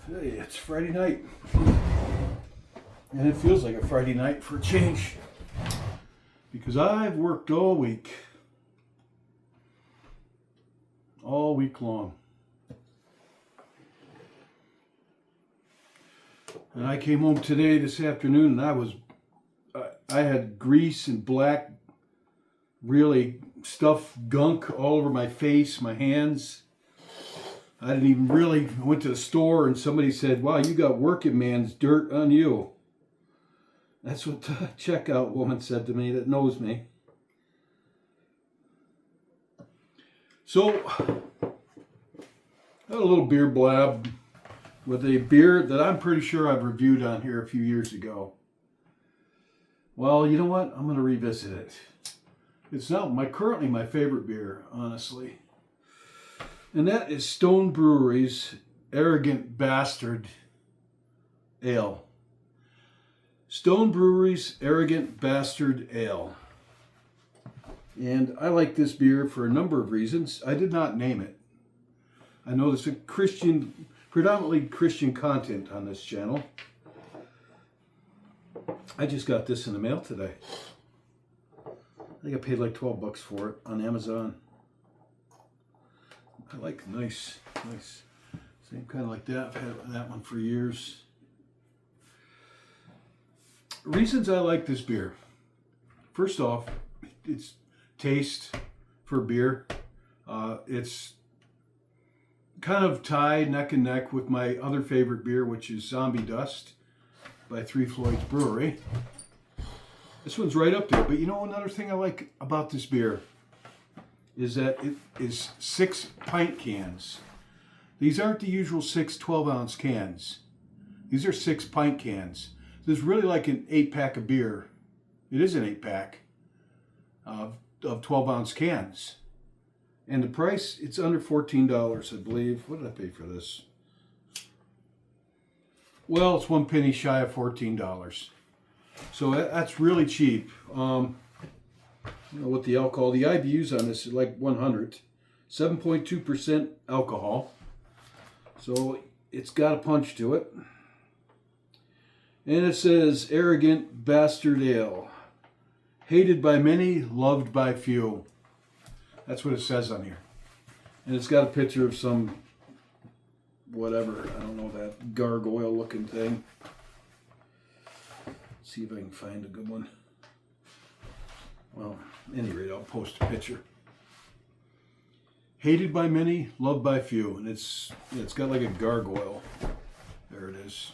Hey, it's Friday night. And it feels like a Friday night for a change. Because I've worked all week. All week long. And I came home today, this afternoon, and I had grease and black, really stuffed gunk all over my face, my hands. I didn't even really, I went to the store and somebody said, wow, you got working man's dirt on you. That's what the checkout woman said to me that knows me. So, I had a little Beerblab with a beer that I'm pretty sure I've reviewed on here a few years ago. Well, you know what? I'm going to revisit it. It's not currently my favorite beer, honestly. And that is Stone Brewery's Arrogant Bastard Ale. Stone Brewery's Arrogant Bastard Ale. And I like this beer for a number of reasons. I did not name it. I know there's predominantly Christian content on this channel. I just got this in the mail today. I think I paid like $12 for it on Amazon. I like nice. Same kind of like that. I've had that one for years. Reasons I like this beer. First off, its taste for beer. It's kind of tied neck and neck with my other favorite beer, which is Zombie Dust by Three Floyds Brewery. This one's right up there. But you know, another thing I like about this beer is that it is 6 pint cans. These aren't the usual 6 12-ounce cans. These are 6 pint cans. This is really like an 8-pack of beer. It is an 8-pack of 12-ounce cans. And the price, it's under $14, I believe. What did I pay for this? Well, it's 1 penny shy of $14. So that's really cheap. I don't know what the alcohol, the IBUs on this is like 100. 7.2% alcohol. So it's got a punch to it. And it says, Arrogant Bastard Ale. Hated by many, loved by few. That's what it says on here. And it's got a picture of some, whatever, I don't know, that gargoyle looking thing. Let's see if I can find a good one. Well, at any rate, I'll post a picture. Hated by many, loved by few. And it's got like a gargoyle. There it is.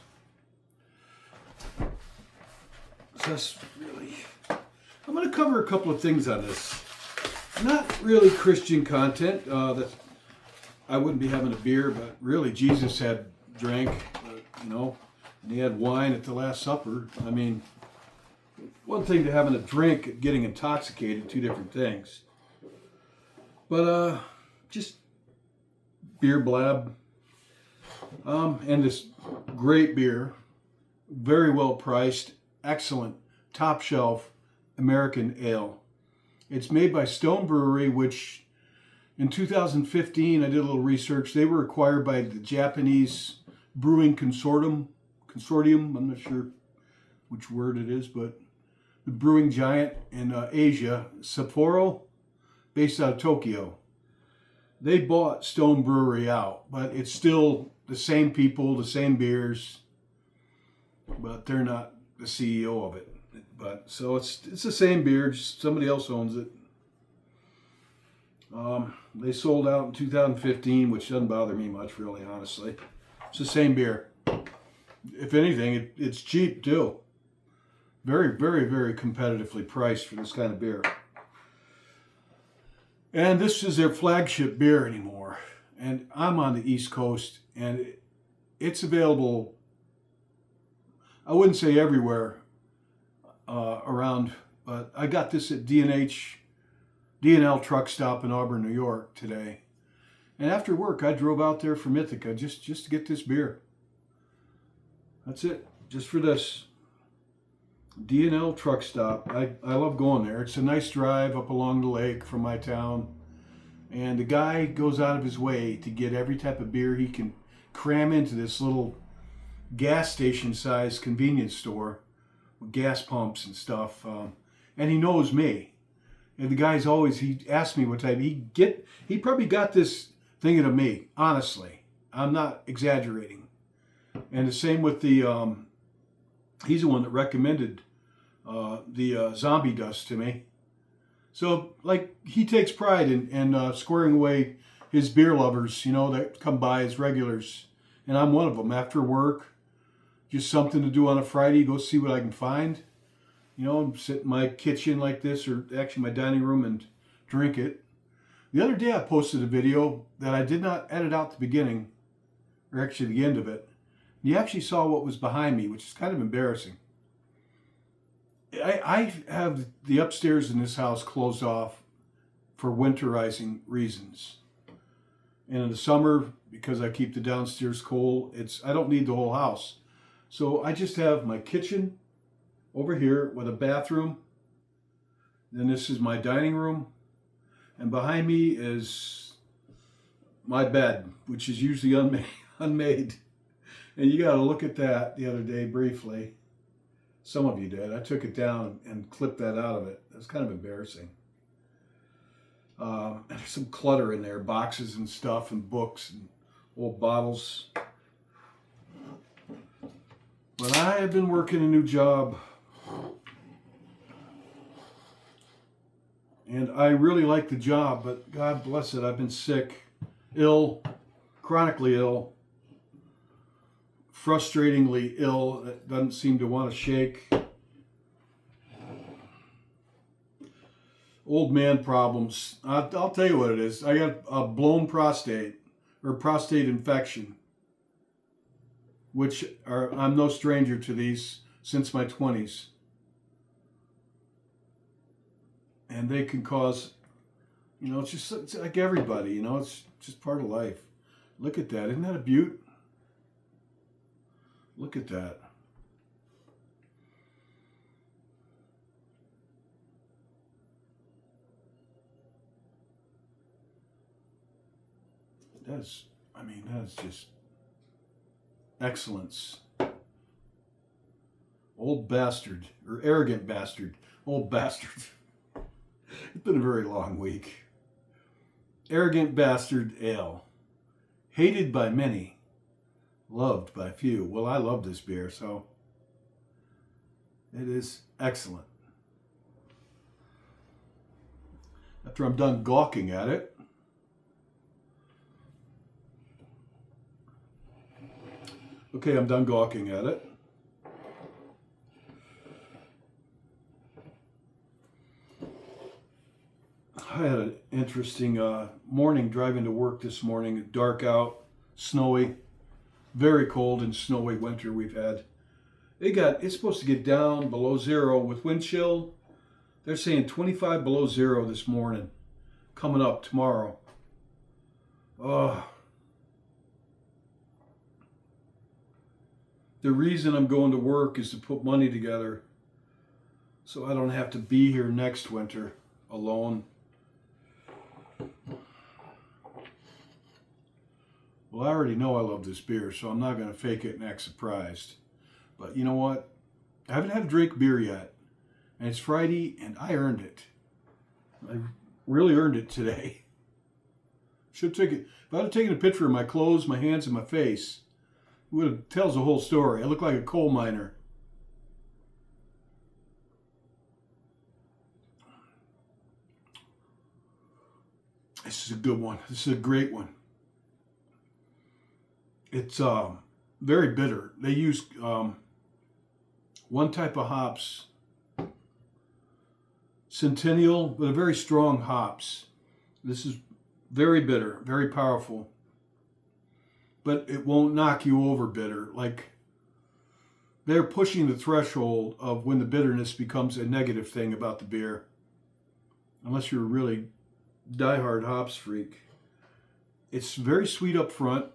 So that's really... I'm going to cover a couple of things on this. Not really Christian content. That I wouldn't be having a beer, but really Jesus had drank, you know, and he had wine at the Last Supper. I mean, one thing to having a drink, getting intoxicated, two different things. But just Beerblab, and this great beer, very well priced, excellent, top shelf American ale. It's made by Stone Brewery, which in 2015, I did a little research. They were acquired by the Japanese Brewing Consortium. I'm not sure which word it is, but the brewing giant in Asia, Sapporo, based out of Tokyo. They bought Stone Brewery out, but it's still the same people, the same beers, but they're not the CEO of it. But so it's the same beer, just somebody else owns it. They sold out in 2015, which doesn't bother me much, really, honestly. It's the same beer. If anything, it's cheap too. Very, very, very competitively priced for this kind of beer. And this is their flagship beer anymore. And I'm on the East Coast, and it's available, I wouldn't say everywhere around, but I got this at D&L truck stop in Auburn, New York today. And after work, I drove out there from Ithaca just to get this beer. That's it, just for this. D&L truck stop. I love going there. It's a nice drive up along the lake from my town. And the guy goes out of his way to get every type of beer he can cram into this little gas station size convenience store with gas pumps and stuff. And he knows me. And the guy's always, he asked me what type, he probably got this thinking of me, honestly. I'm not exaggerating. And the same with the, he's the one that recommended the zombie dust to me. So, like, he takes pride in squaring away his beer lovers, you know, that come by as regulars. And I'm one of them. After work, just something to do on a Friday, go see what I can find. You know, sit in my kitchen like this, or actually my dining room, and drink it. The other day I posted a video that I did not edit out the beginning, or actually the end of it. You actually saw what was behind me, which is kind of embarrassing. I have the upstairs in this house closed off for winterizing reasons. And in the summer, because I keep the downstairs cold, I don't need the whole house. So I just have my kitchen over here with a bathroom. Then this is my dining room. And behind me is my bed, which is usually unmade. And you got to look at that the other day briefly. Some of you did. I took it down and clipped that out of it. That's kind of embarrassing. There's some clutter in there, boxes and stuff and books and old bottles. But I have been working a new job. And I really like the job, but God bless it, I've been sick, ill, chronically ill, frustratingly ill, that doesn't seem to want to shake. Old man problems. I'll tell you what it is. I got a blown prostate, or prostate infection, which I'm no stranger to these since my 20s. And they can cause, you know, it's like everybody, you know, it's just part of life. Look at that. Isn't that a beaut? Look at that. That's just excellence. Old bastard, or arrogant bastard. Old bastard. It's been a very long week. Arrogant bastard ale. Hated by many, loved by few. Well, I love this beer, so it is excellent. After I'm done gawking at it, okay, I'm done gawking at it. I had an interesting morning driving to work this morning. Dark out, snowy, very cold and snowy winter we've had. It's supposed to get down below zero with wind chill. They're saying 25 below zero this morning, coming up tomorrow. The reason I'm going to work is to put money together so I don't have to be here next winter alone. Well, I already know I love this beer, so I'm not going to fake it and act surprised. But you know what? I haven't had a drink beer yet. And it's Friday, and I earned it. I really earned it today. Should take it. If I'd have taken a picture of my clothes, my hands, and my face, it tells the whole story. I look like a coal miner. This is a good one. This is a great one. It's very bitter. They use one type of hops, Centennial, but a very strong hops. This is very bitter, very powerful, but it won't knock you over bitter. Like, they're pushing the threshold of when the bitterness becomes a negative thing about the beer, unless you're a really diehard hops freak. It's very sweet up front.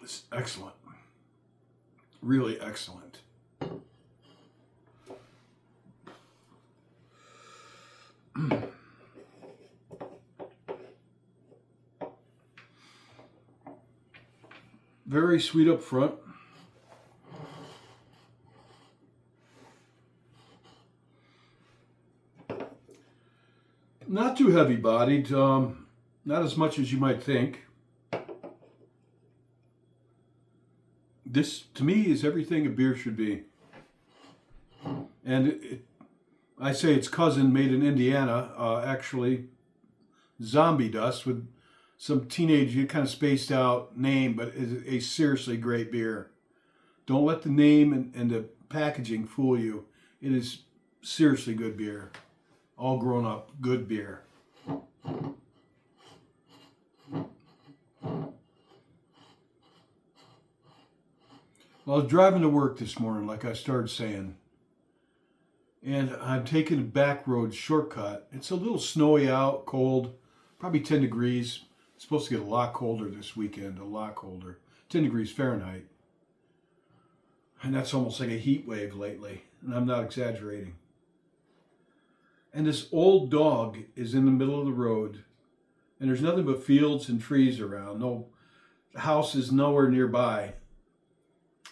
It's excellent. Really excellent. Very sweet up front. Not too heavy bodied, not as much as you might think. This, to me, is everything a beer should be. And I say its cousin, made in Indiana, actually, Zombie Dust, with some teenage, kind of spaced out name, but is a seriously great beer. Don't let the name and the packaging fool you. It is seriously good beer. All grown up, good beer. Well, I was driving to work this morning, like I started saying, and I'm taking a back road shortcut. It's a little snowy out, cold, probably 10 degrees. It's supposed to get a lot colder this weekend, a lot colder. 10 degrees Fahrenheit. And that's almost like a heat wave lately, and I'm not exaggerating. And this old dog is in the middle of the road, and there's nothing but fields and trees around. No house is nowhere nearby.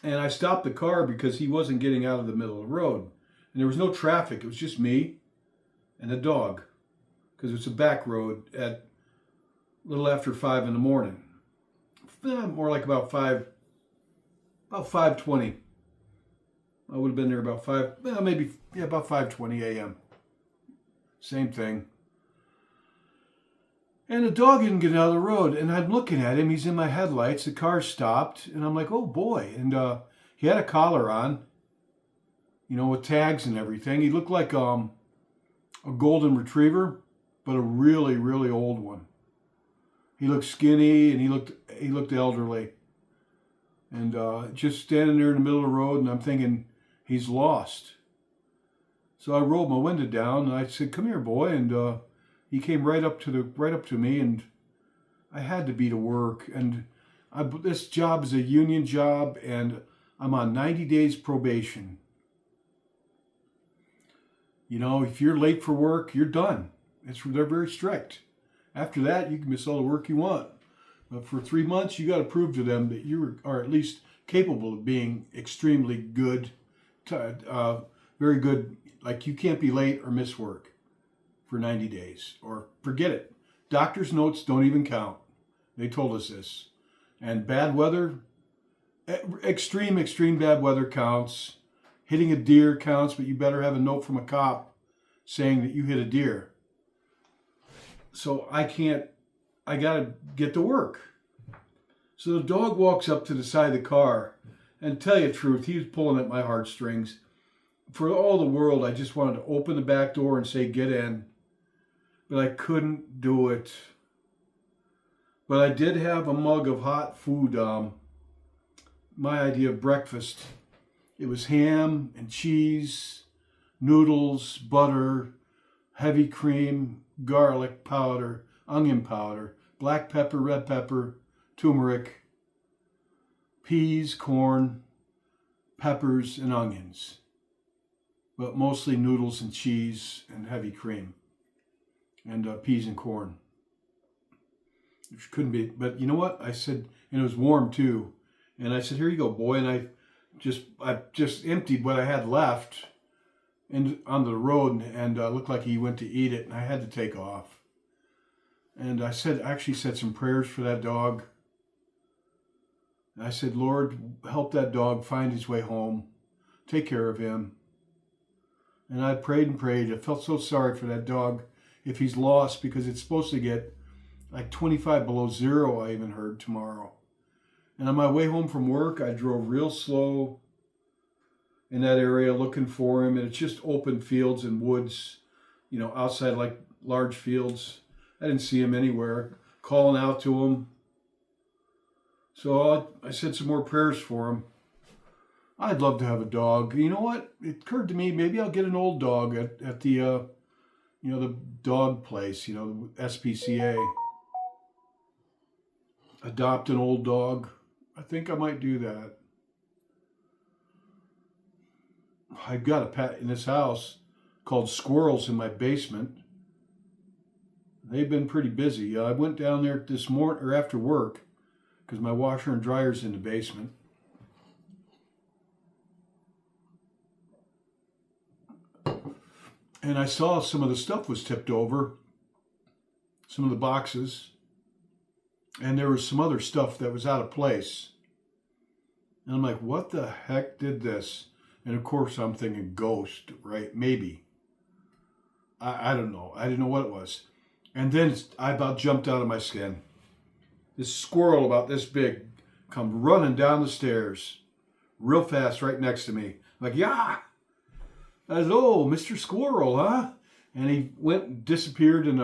And I stopped the car because he wasn't getting out of the middle of the road. And there was no traffic. It was just me and a dog, because it's a back road at a little after 5 in the morning. More like about 5:20. I would have been there about about 5:20 a.m. Same thing. And the dog didn't get out of the road, and I'm looking at him. He's in my headlights. The car stopped, and I'm like, oh boy. And he had a collar on, with tags and everything. He looked like a golden retriever, but a really, really old one. He looked skinny, and he looked elderly. And just standing there in the middle of the road, and I'm thinking, he's lost. So I rolled my window down, and I said, come here, boy. And he came right up to me, and I had to be to work. And this job is a union job, and I'm on 90 days probation. If you're late for work, you're done. They're very strict. After that, you can miss all the work you want. But for 3 months, you got to prove to them that you are at least capable of being extremely good, very good. Like, you can't be late or miss work for 90 days, or forget it. Doctor's notes don't even count. They told us this. And bad weather, extreme bad weather counts. Hitting a deer counts, but you better have a note from a cop saying that you hit a deer. So I gotta get to work. So the dog walks up to the side of the car, and to tell you the truth, he was pulling at my heartstrings. For all the world, I just wanted to open the back door and say, get in. But I couldn't do it. But I did have a mug of hot food, my idea of breakfast. It was ham and cheese, noodles, butter, heavy cream, garlic powder, onion powder, black pepper, red pepper, turmeric, peas, corn, peppers, and onions. But mostly noodles and cheese and heavy cream, and peas and corn. Which couldn't be, but you know what? I said, and it was warm too. And I said, here you go, boy. And I just emptied what I had left onto the road, and looked like he went to eat it, and I had to take off. And I actually said some prayers for that dog. And I said, Lord, help that dog find his way home. Take care of him. And I prayed and prayed. I felt so sorry for that dog if he's lost, because it's supposed to get like 25 below zero, I even heard, tomorrow. And on my way home from work, I drove real slow in that area looking for him. And it's just open fields and woods, outside like large fields. I didn't see him anywhere, calling out to him. So I said some more prayers for him. I'd love to have a dog. You know what? It occurred to me, maybe I'll get an old dog at the, the dog place, the SPCA. Adopt an old dog. I think I might do that. I've got a pet in this house called squirrels in my basement. They've been pretty busy. I went down there this morning, or after work, because my washer and dryer's in the basement. And I saw some of the stuff was tipped over, some of the boxes, and there was some other stuff that was out of place. And I'm like, what the heck did this? And of course I'm thinking ghost, right? Maybe. I don't know. I didn't know what it was. And then I about jumped out of my skin. This squirrel about this big come running down the stairs real fast right next to me. I'm like, yeah. I said, oh, Mr. Squirrel, huh? And he went and disappeared in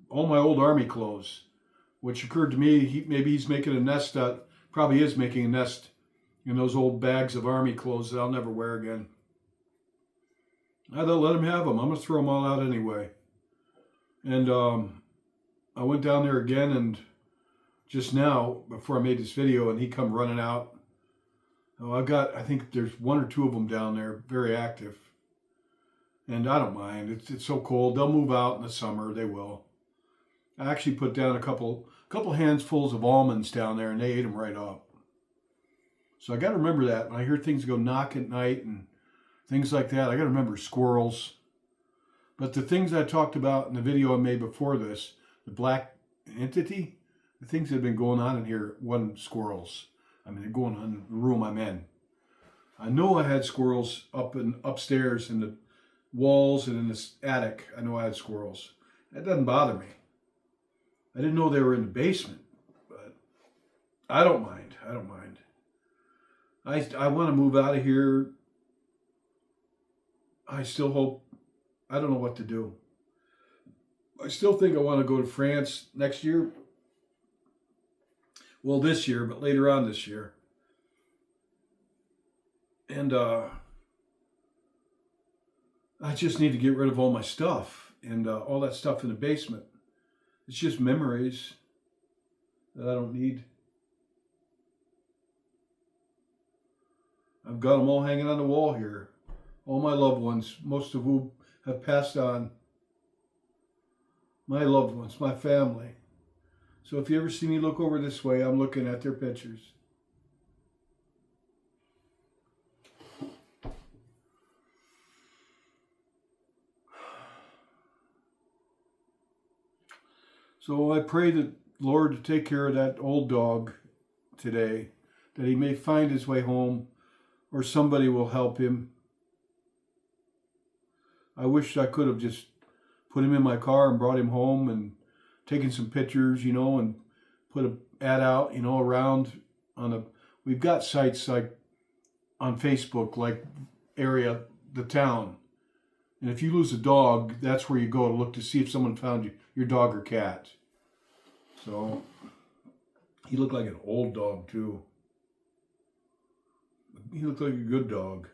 all my old army clothes, which occurred to me, maybe he's making a nest out, probably is making a nest in those old bags of army clothes that I'll never wear again. I thought, let him have them. I'm going to throw them all out anyway. And I went down there again, and just now, before I made this video, and he come running out. Oh, I think there's one or two of them down there, very active. And I don't mind. It's so cold. They'll move out in the summer. They will. I actually put down a couple handfuls of almonds down there, and they ate them right up. So I got to remember that when I hear things go knock at night and things like that. I got to remember squirrels. But the things I talked about in the video I made before this, the black entity, the things that have been going on in here wasn't squirrels. I mean, they're going on in the room I'm in. I know I had squirrels upstairs in the walls and in this attic. I know I had squirrels. That doesn't bother me. I didn't know they were in the basement, but I don't mind. I don't mind. I want to move out of here. I still hope. I don't know what to do. I still think I want to go to France next year. Well, this year, but later on this year. And I just need to get rid of all my stuff and all that stuff in the basement. It's just memories that I don't need. I've got them all hanging on the wall here. All my loved ones, most of whom have passed on. My loved ones, my family. So if you ever see me look over this way, I'm looking at their pictures. So I pray the Lord to take care of that old dog today, that he may find his way home or somebody will help him. I wish I could have just put him in my car and brought him home and taken some pictures, and put an ad out, around we've got sites like on Facebook, like the town. And if you lose a dog, that's where you go to look to see if someone found your dog or cat. So he looked like an old dog too. He looked like a good dog.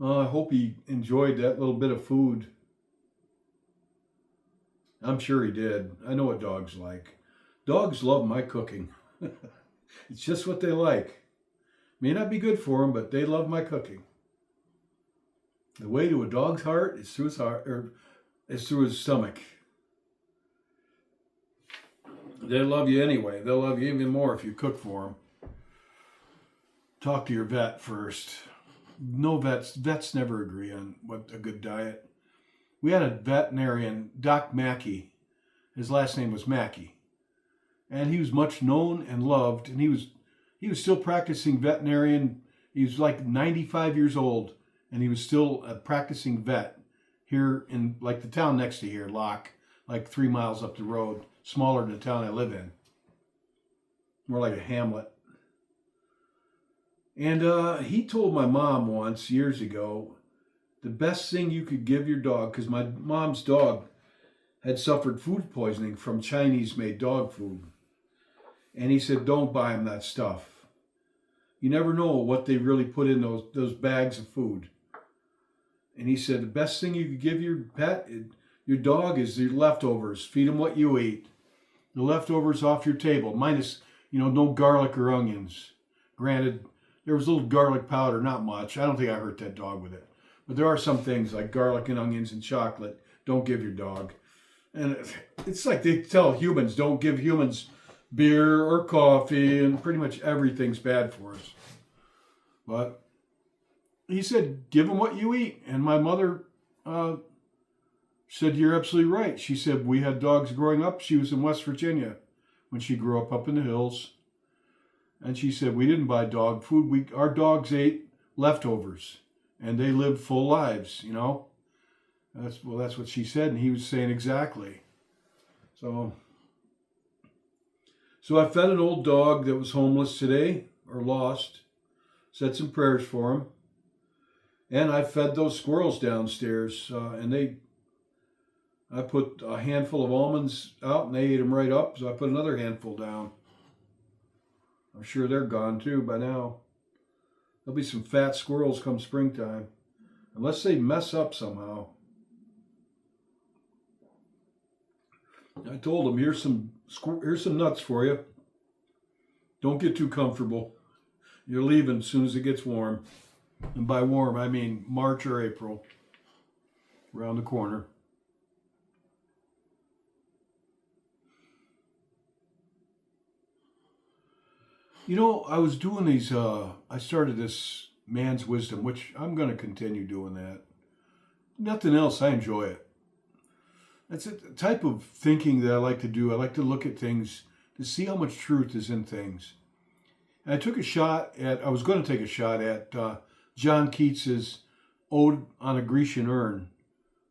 I hope he enjoyed that little bit of food. I'm sure he did. I know what dogs like. Dogs love my cooking. It's just what they like. May not be good for them, but they love my cooking. The way to a dog's heart is through his heart, or is through his stomach. They love you anyway. They'll love you even more if you cook for them. Talk to your vet first. No vets never agree on what a good diet. We had a veterinarian, Doc Mackey. His last name was Mackey. And he was much known and loved. And he was still practicing veterinarian. He was like 95 years old. And he was still a practicing vet here in like the town next to here, Locke, like 3 miles up the road. Smaller than the town I live in. More like a hamlet. And he told my mom once, years ago, the best thing you could give your dog, because my mom's dog had suffered food poisoning from Chinese-made dog food. And he said, don't buy him that stuff. You never know what they really put in those bags of food. And he said, the best thing you could give your pet, your dog, is the leftovers. Feed them what you eat. The leftovers off your table, minus, no garlic or onions. Granted, there was a little garlic powder, not much. I don't think I hurt that dog with it. But there are some things like garlic and onions and chocolate. Don't give your dog. And it's like they tell humans, don't give humans beer or coffee, and pretty much everything's bad for us. But he said, give them what you eat. And my mother said, you're absolutely right. She said, we had dogs growing up. She was in West Virginia when she grew up in the hills. And she said, we didn't buy dog food. Our dogs ate leftovers, and they lived full lives, you know. That's what she said, and he was saying exactly. So I fed an old dog that was homeless today, or lost. Said some prayers for him. And I fed those squirrels downstairs, and I put a handful of almonds out, and they ate them right up, so I put another handful down. I'm sure they're gone too by now. There'll be some fat squirrels come springtime, unless they mess up somehow. I told them, here's some nuts for you. Don't get too comfortable. You're leaving as soon as it gets warm. And by warm, I mean March or April. Around the corner. You know, I was doing these, I started this man's wisdom, which I'm going to continue doing that. Nothing else, I enjoy it. That's a type of thinking that I like to do. I like to look at things to see how much truth is in things. And I was going to take a shot at John Keats's Ode on a Grecian Urn.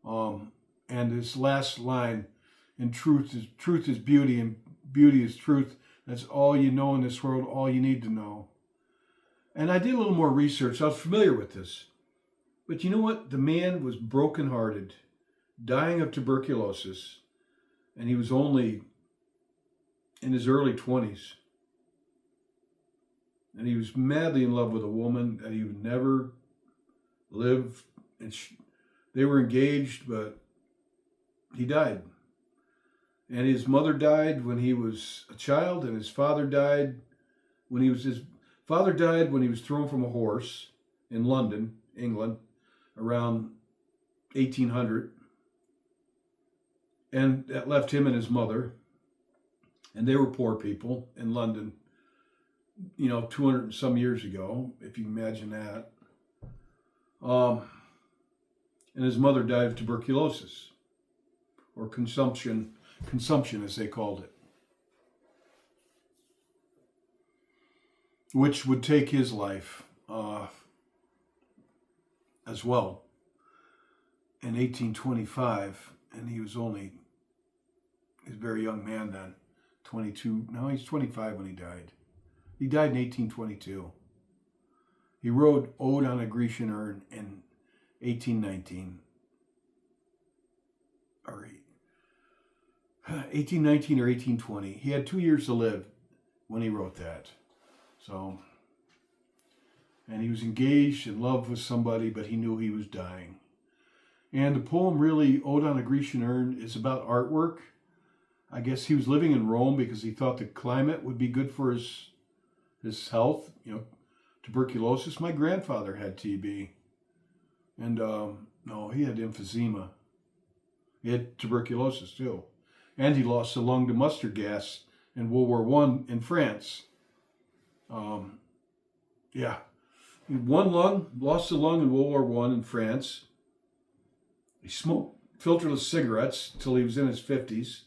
And his last line, and truth is beauty, and beauty is truth. That's all you know in this world, all you need to know. And I did a little more research. I was familiar with this. But you know what? The man was brokenhearted, dying of tuberculosis, and he was only in his early 20s. And he was madly in love with a woman that he would never live. And they were engaged, but he died. And his mother died when he was a child, and his father died when he was thrown from a horse in London, England, around 1800. And that left him and his mother. And they were poor people in London, 200 and some years ago, if you can imagine that. And his mother died of tuberculosis, or consumption as they called it, which would take his life as well in 1825, and he was a very young man then, 22. Now he's 25 when he died. He died in 1822. He wrote Ode on a Grecian Urn in 1819. Or 1819 or 1820. He had 2 years to live when he wrote that. So, and he was engaged in love with somebody, but he knew he was dying. And the poem really, Ode on a Grecian Urn, is about artwork. I guess he was living in Rome because he thought the climate would be good for his health, tuberculosis. My grandfather had TB. And, no, he had emphysema. He had tuberculosis too. And he lost a lung to mustard gas in World War I in France. One lung, lost a lung in World War I in France. He smoked filterless cigarettes till he was in his 50s.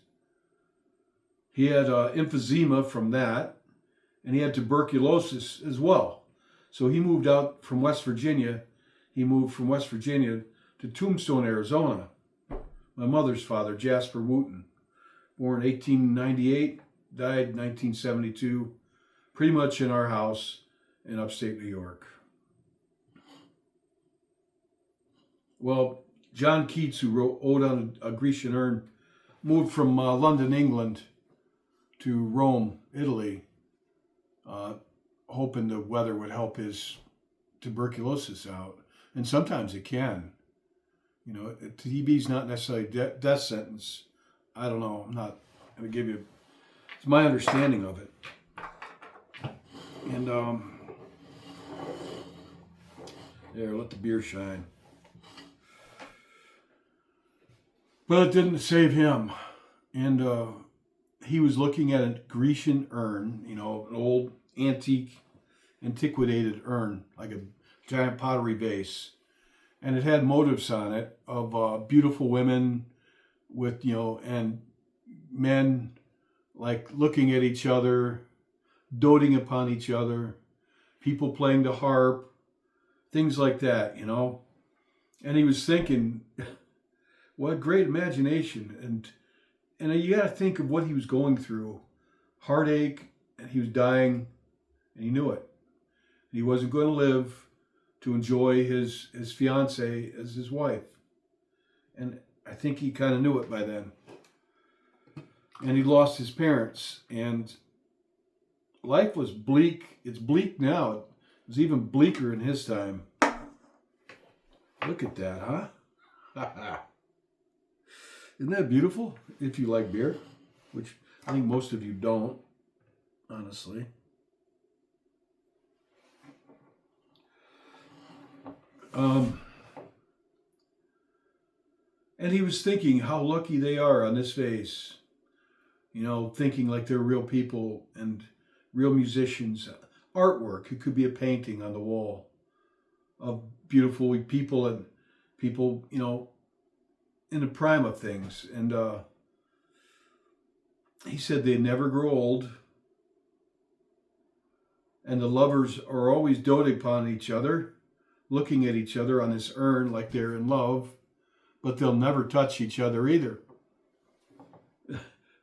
He had emphysema from that, and he had tuberculosis as well. So he moved out from West Virginia. He moved from West Virginia to Tombstone, Arizona. My mother's father, Jasper Wooten, born 1898, died 1972, pretty much in our house in upstate New York. Well, John Keats, who wrote Ode on a Grecian Urn, moved from London, England, to Rome, Italy, hoping the weather would help his tuberculosis out. And sometimes it can. TB's not necessarily death sentence. I don't know. I'm not going to give you... It's my understanding of it. And, there, let the beer shine. But it didn't save him. And he was looking at a Grecian urn, an old antiquated urn, like a giant pottery vase. And it had motifs on it of beautiful women with, and men like looking at each other, doting upon each other, people playing the harp, things like that, And he was thinking, what great imagination. And you got to think of what he was going through. Heartache, and he was dying, and he knew it. And he wasn't going to live to enjoy his fiancée as his wife. And I think he kind of knew it by then. And he lost his parents. And life was bleak. It's bleak now. It was even bleaker in his time. Look at that, huh? Isn't that beautiful? If you like beer, which I think most of you don't, honestly. And he was thinking how lucky they are on this vase. Thinking like they're real people and real musicians. Artwork. It could be a painting on the wall of beautiful people and people, in the prime of things. And he said they never grow old. And the lovers are always doting upon each other, looking at each other on this urn like they're in love, but they'll never touch each other either.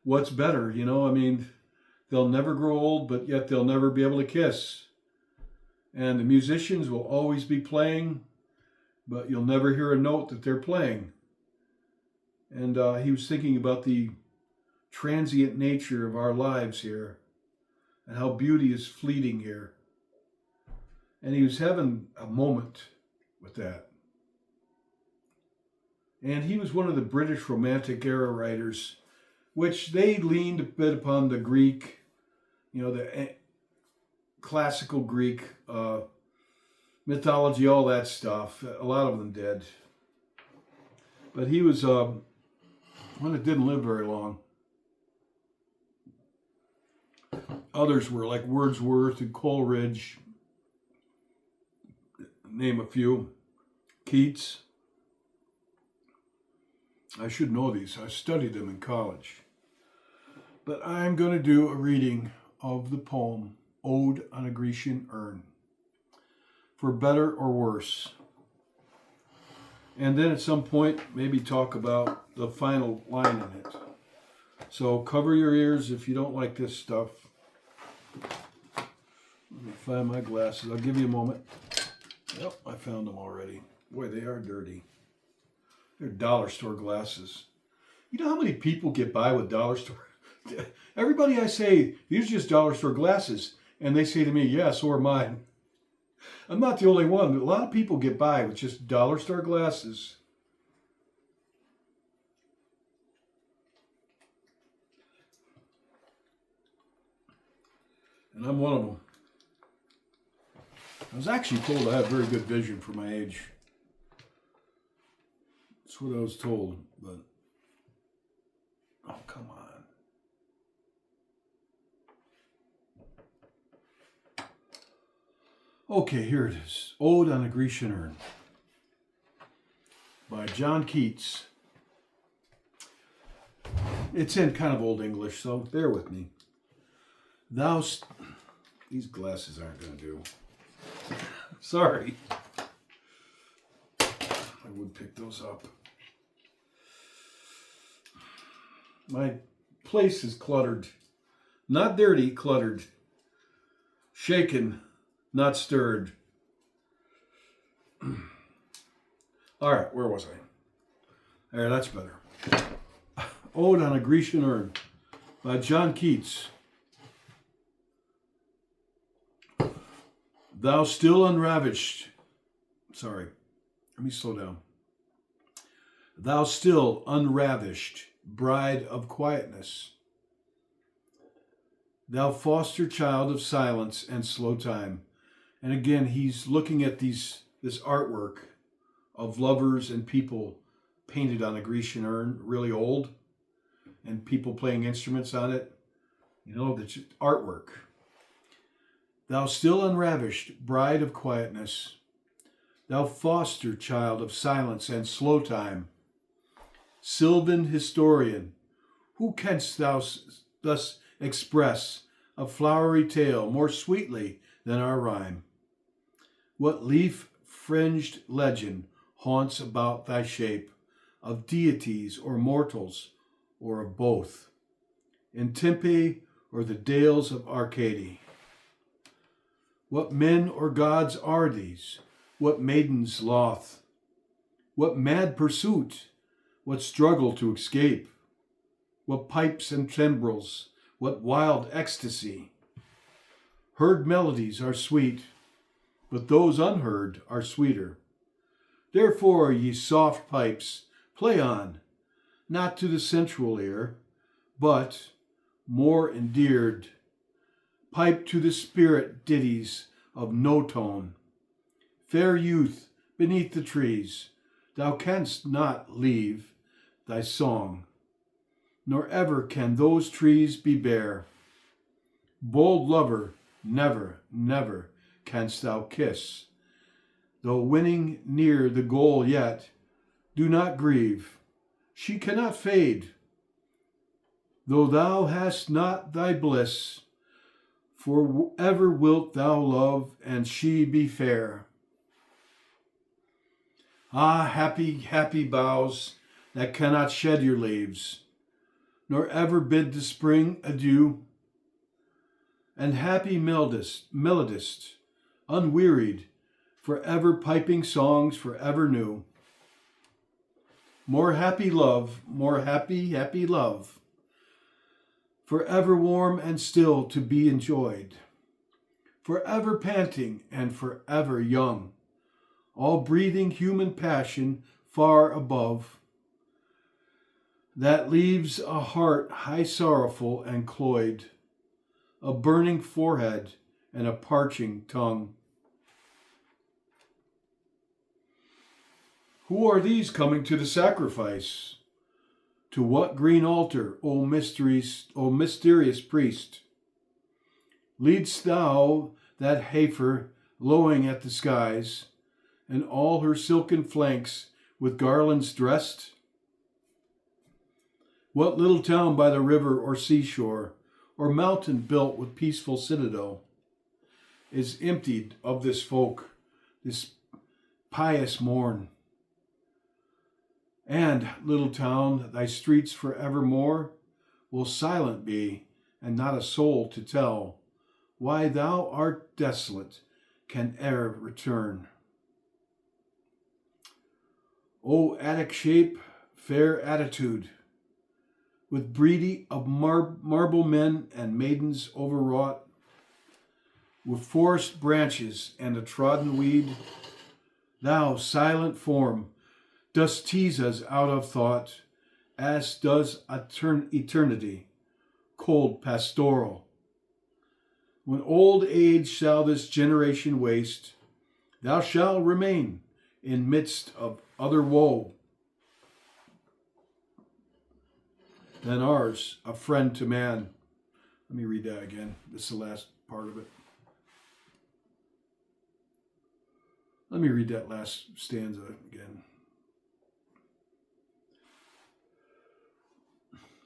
What's better, they'll never grow old, but yet they'll never be able to kiss. And the musicians will always be playing, but you'll never hear a note that they're playing. And he was thinking about the transient nature of our lives here and how beauty is fleeting here. And he was having a moment with that. And he was one of the British Romantic era writers, which they leaned a bit upon the Greek, the classical Greek mythology, all that stuff. A lot of them did. But he was one that didn't live very long. Others were like Wordsworth and Coleridge, name a few. Keats. I should know these. I studied them in college. But I'm going to do a reading of the poem Ode on a Grecian Urn, for better or worse. And then at some point, maybe talk about the final line in it. So cover your ears if you don't like this stuff. Let me find my glasses. I'll give you a moment. Yep, I found them already. Boy, they are dirty. They're dollar store glasses. You know how many people get by with dollar store? Everybody I say, these are just dollar store glasses. And they say to me, yeah, so are mine. I'm not the only one. A lot of people get by with just dollar store glasses. And I'm one of them. I was actually told I have very good vision for my age. That's what I was told, but oh, come on. Okay, here it is. Ode on a Grecian Urn by John Keats. It's in kind of Old English, so bear with me. These glasses aren't going to do. Sorry. I would pick those up. My place is cluttered. Not dirty, cluttered. Shaken, not stirred. All right, where was I? All right, that's better. Ode on a Grecian Urn by John Keats. Thou still unravished. Sorry, let me slow down. Thou still unravished, bride of quietness. Thou foster child of silence and slow time. And again, he's looking at this artwork of lovers and people painted on a Grecian urn, really old, and people playing instruments on it. You know, the artwork. Thou still unravished, bride of quietness, thou foster child of silence and slow time, sylvan historian, who canst thou thus express a flowery tale more sweetly than our rhyme? What leaf-fringed legend haunts about thy shape, of deities or mortals, or of both, in Tempe or the dales of Arcady? What men or gods are these? What maidens loth? What mad pursuit? What struggle to escape? What pipes and timbrels? What wild ecstasy? Heard melodies are sweet, but those unheard are sweeter. Therefore, ye soft pipes, play on, not to the sensual ear, but, more endeared, pipe to the spirit ditties of no tone. Fair youth, beneath the trees, thou canst not leave thy song, nor ever can those trees be bare. Bold lover, never, never canst thou kiss, though winning near the goal yet, do not grieve, she cannot fade. Though thou hast not thy bliss, for ever wilt thou love, and she be fair. Ah, happy, happy boughs that cannot shed your leaves, nor ever bid the spring adieu, and happy melodist, unwearied, forever piping songs forever new. More happy love, more happy, happy love, forever warm and still to be enjoyed, forever panting and forever young, all breathing human passion far above, that leaves a heart high sorrowful and cloyed, a burning forehead and a parching tongue. Who are these coming to the sacrifice? To what green altar, O mysterious priest? Leadst thou that heifer lowing at the skies, and all her silken flanks with garlands dressed? What little town by the river or seashore, or mountain built with peaceful citadel, is emptied of this folk, this pious morn? And, little town, thy streets forevermore will silent be, and not a soul to tell why thou art desolate can e'er return. O Attic shape, fair attitude, with breeding of marble men and maidens overwrought, with forest branches and a trodden weed, thou silent form dost tease us out of thought, as does eternity, cold pastoral. When old age shall this generation waste, thou shalt remain in midst of other woe than ours, a friend to man. Let me read that again. This is the last part of it. Let me read that last stanza again.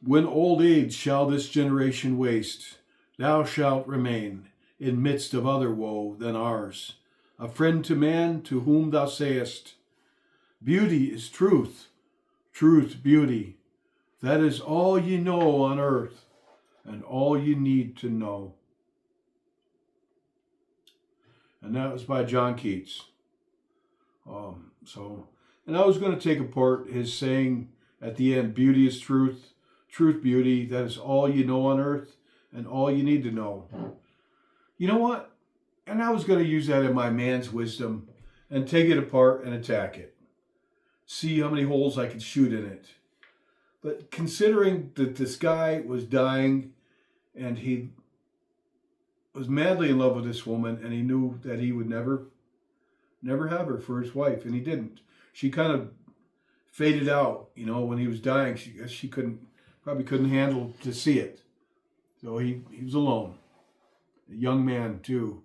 When old age shall this generation waste, thou shalt remain in midst of other woe than ours, a friend to man, to whom thou sayest, beauty is truth, truth beauty. That is all ye know on earth, and all you need to know. And that was by John Keats. And I was going to take apart his saying at the end, beauty is truth, truth beauty. That is all you know on earth, and all you need to know. You know what? And I was going to use that in my man's wisdom and take it apart and attack it. See how many holes I could shoot in it. But considering that this guy was dying and he was madly in love with this woman and he knew that he would never have her for his wife, and he didn't. She kind of faded out. You know, when he was dying, she probably couldn't handle to see it. So he was alone, a young man too.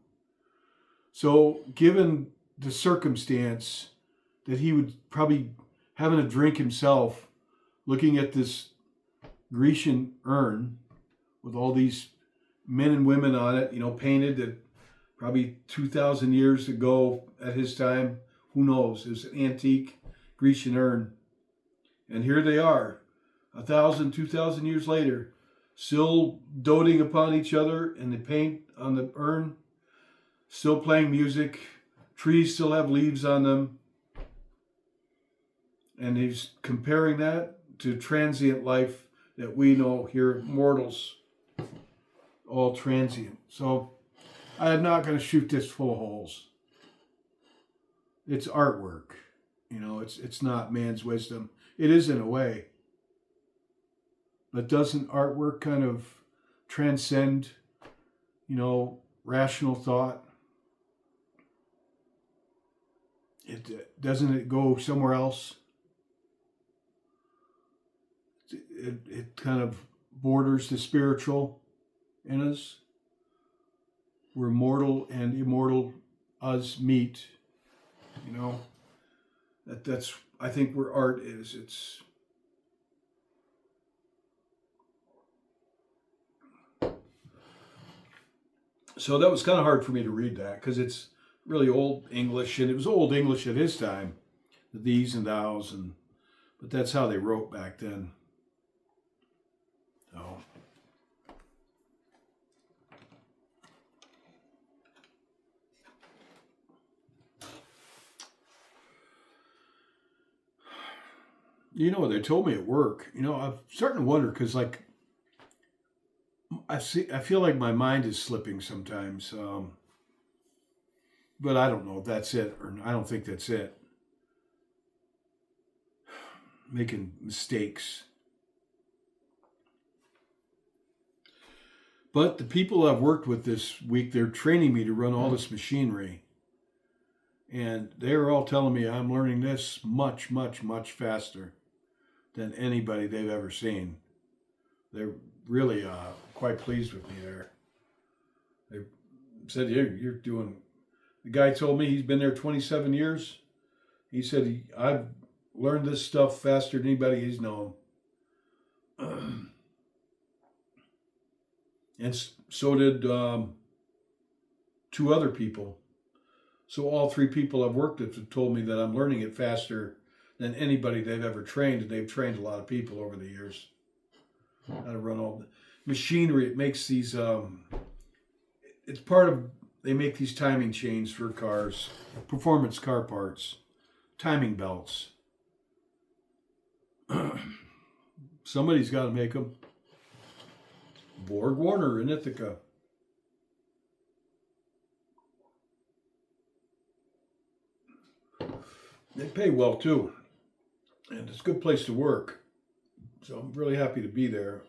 So given the circumstance that he would probably having a drink himself, looking at this Grecian urn with all these men and women on it, you know, painted at probably 2,000 years ago at his time. Who knows? It was an antique Grecian urn. And here they are, 1,000, 2,000 years later, still doting upon each other in the paint on the urn, still playing music. Trees still have leaves on them. And he's comparing that to transient life that we know here, mortals, all transient. So I'm not going to shoot this full of holes. It's artwork. You know, it's not man's wisdom. It is in a way. But doesn't artwork kind of transcend, you know, rational thought? Doesn't it go somewhere else? It kind of borders the spiritual in us, where mortal and immortal us meet. You know, that's I think where art is. It's so that was kind of hard for me to read that because it's really old English, and it was old English at his time, the these and thous, but that's how they wrote back then. So. You know what they told me at work? You know, I'm starting to wonder because, like, I feel like my mind is slipping sometimes, but I don't know if that's it, or I don't think that's it. Making mistakes. But the people I've worked with this week, they're training me to run all this machinery. And they're all telling me I'm learning this much, much, much faster than anybody they've ever seen. They're really quite pleased with me there. They said, you're doing... The guy told me he's been there 27 years. He said, I've learned this stuff faster than anybody he's known. And so did 2 other people. So all 3 people I've worked with have told me that I'm learning it faster than anybody they've ever trained. And they've trained a lot of people over the years. How to run all the machinery. It makes these, it's part of, they make these timing chains for cars, performance car parts, timing belts. Somebody's got to make them. Borg Warner in Ithaca. They pay well too, and it's a good place to work. So I'm really happy to be there.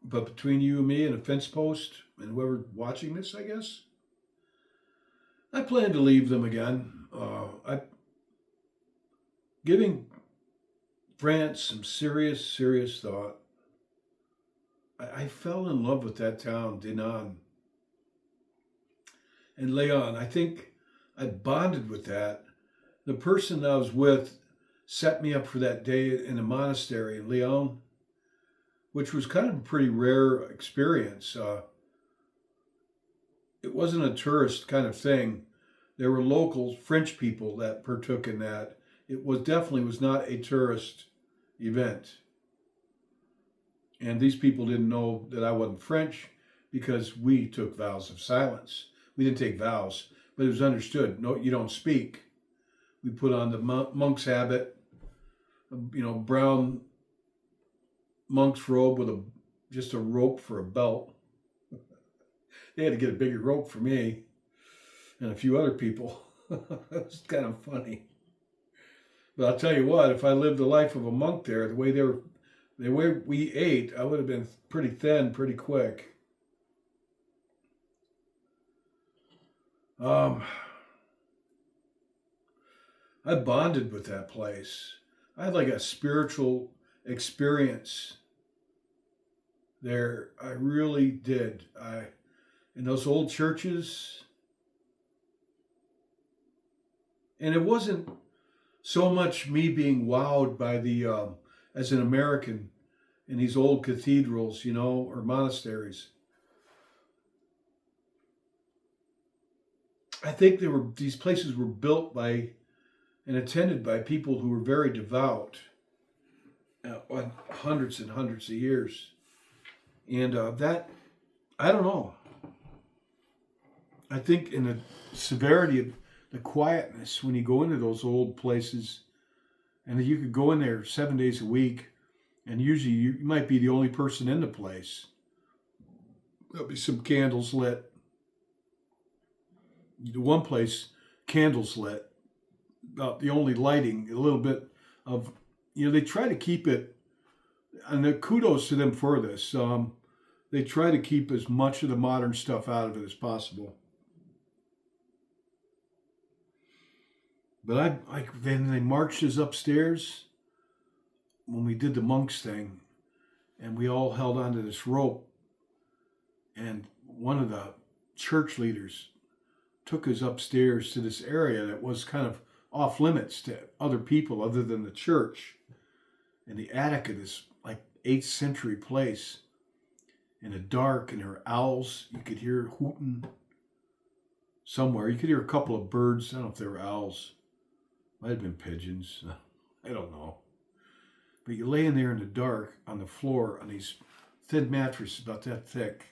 But between you and me and a fence post and whoever watching this, I guess, I plan to leave them again. I'm giving France some serious, serious thought. I fell in love with that town, Dinan. And Leon, I think I bonded with that. The person I was with set me up for that day in a monastery in Lyon, which was kind of a pretty rare experience. It wasn't a tourist kind of thing. There were local French people that partook in that. It was definitely was not a tourist event. And these people didn't know that I wasn't French because we took vows of silence. We didn't take vows, but it was understood. No, you don't speak. We put on the monk's habit, brown monk's robe with just a rope for a belt. They had to get a bigger rope for me and a few other people. It was kind of funny. But I'll tell you what, if I lived the life of a monk there, the way we ate, I would have been pretty thin pretty quick. I I bonded with that place. I had like a spiritual experience there. I really did. In those old churches, and it wasn't so much me being wowed by the as an American in these old cathedrals, or monasteries. I think these places were built by and attended by people who were very devout, hundreds and hundreds of years, and that I don't know. I think in the severity of the quietness when you go into those old places, and you could go in there 7 days a week, and usually you might be the only person in the place. There'll be some candles lit. The one place, candles lit, about the only lighting, a little bit of, they try to keep it, and the kudos to them for this. They try to keep as much of the modern stuff out of it as possible. But then they marched us upstairs when we did the monks thing, and we all held onto this rope, and one of the church leaders took us upstairs to this area that was kind of off limits to other people other than the church, in the attic of this like 8th century place, in the dark, and there were owls. You could hear hooting somewhere. You could hear a couple of birds. I don't know if they were owls. Might have been pigeons. I don't know. But you lay in there in the dark on the floor on these thin mattresses about that thick,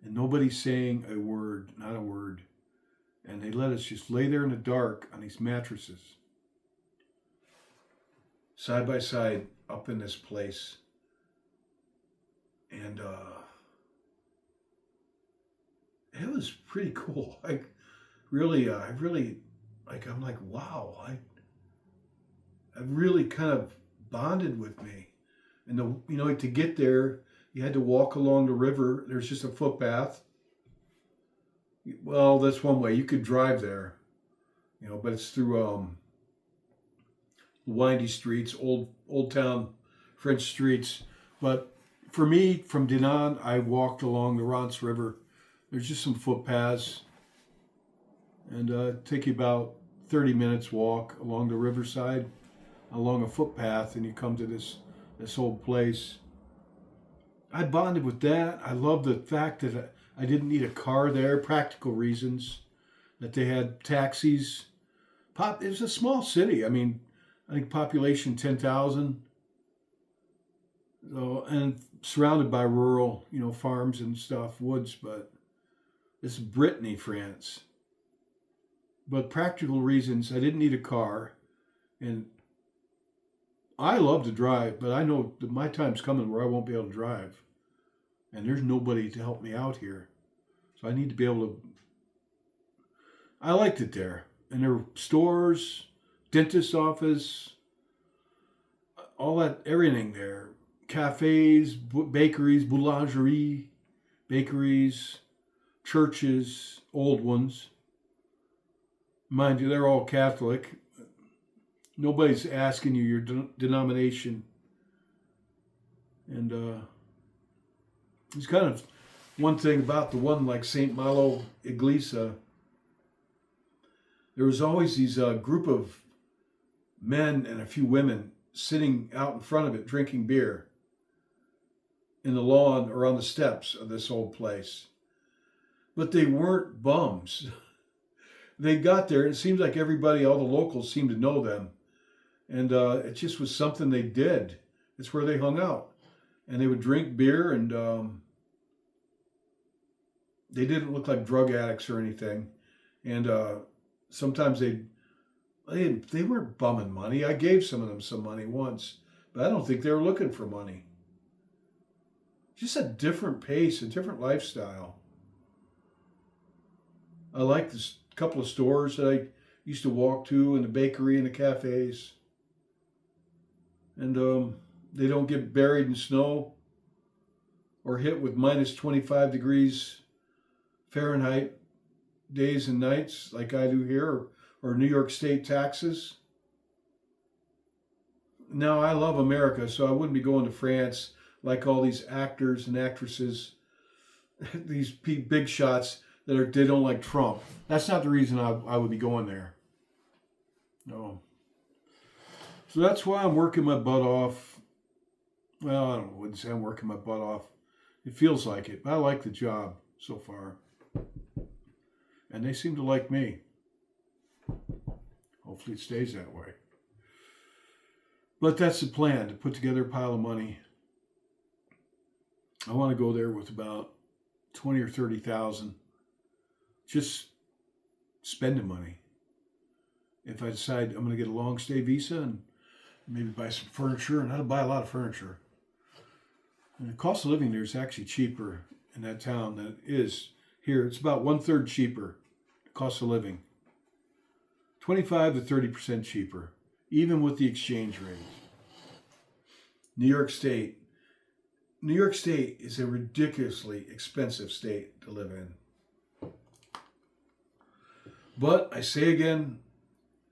and nobody's saying a word, not a word. And they let us just lay there in the dark on these mattresses, side by side, up in this place. And it was pretty cool. I really, I'm like, wow, I really kind of bonded with me. And to get there, you had to walk along the river. There's just a footpath. Well, that's one way. You could drive there, but it's through windy streets, old town French streets. But for me, from Dinan, I walked along the Rance River. There's just some footpaths, and take you about 30 minutes walk along the riverside, along a footpath, and you come to this old place. I bonded with that. I love the fact that I didn't need a car there, practical reasons, that they had taxis. It was a small city. I mean, I think population 10,000. So, and surrounded by rural, farms and stuff, woods, but it's Brittany, France. But practical reasons, I didn't need a car. And I love to drive, but I know that my time's coming where I won't be able to drive. And there's nobody to help me out here. So I need to be able to. I liked it there. And there were stores, dentist's office, all that, everything there. Cafes, bakeries, boulangerie, bakeries, churches, old ones. Mind you, they're all Catholic. Nobody's asking you your denomination. And it's kind of one thing about the one like St. Malo Iglesia. There was always these group of men and a few women sitting out in front of it drinking beer in the lawn or on the steps of this old place. But they weren't bums. They got there, and it seems like everybody, all the locals seemed to know them. And it just was something they did. It's where they hung out. And they would drink beer, and they didn't look like drug addicts or anything. And sometimes they weren't bumming money. I gave some of them some money once, but I don't think they were looking for money. Just a different pace, a different lifestyle. I like this couple of stores that I used to walk to, and the bakery and the cafes. And they don't get buried in snow or hit with minus 25 degrees Fahrenheit days and nights like I do here, or New York State taxes. Now, I love America, so I wouldn't be going to France like all these actors and actresses, these big shots they don't like Trump. That's not the reason I would be going there. No. So that's why I'm working my butt off. Well, I wouldn't say I'm working my butt off. It feels like it. But I like the job so far. And they seem to like me. Hopefully it stays that way. But that's the plan, to put together a pile of money. I want to go there with about 20 or 30,000. Just spending money. If I decide I'm going to get a long stay visa and maybe buy some furniture, and I don't buy a lot of furniture. And the cost of living there is actually cheaper in that town than it is here. It's about 1/3 cheaper, the cost of living. 25 to 30% cheaper, even with the exchange rate. New York State. New York State is a ridiculously expensive state to live in. But I say again,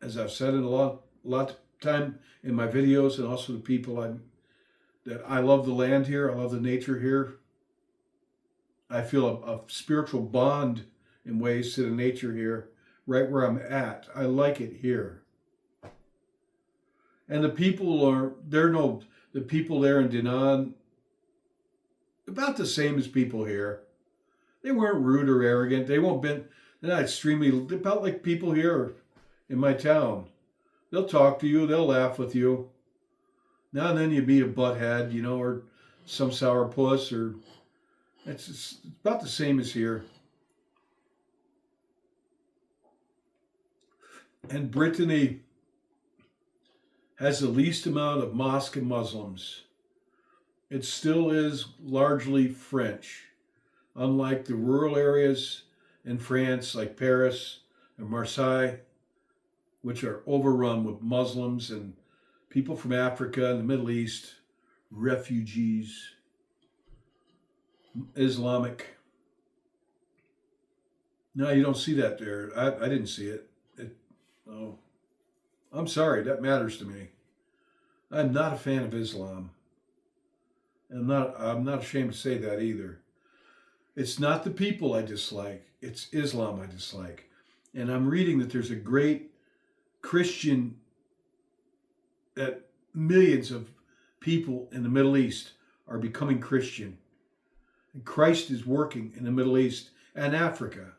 as I've said in a lot of time in my videos, and also the people that I love the land here, I love the nature here. I feel a spiritual bond in ways to the nature here, right where I'm at. I like it here. And the people the people there in Dinan, about the same as people here. They weren't rude or arrogant. They're not extremely, they're about like people here in my town. They'll talk to you, they'll laugh with you. Now and then you meet a butthead, or some sourpuss, or it's about the same as here. And Brittany has the least amount of mosque and Muslims. It still is largely French, unlike the rural areas in France like Paris and Marseille, which are overrun with Muslims and people from Africa and the Middle East, refugees, Islamic. No, you don't see that there. I didn't see it. Oh, I'm sorry, that matters to me. I'm not a fan of Islam. And I'm not ashamed to say that either. It's not the people I dislike, it's Islam I dislike. And I'm reading that there's a great Christian, that millions of people in the Middle East are becoming Christian. And Christ is working in the Middle East and Africa.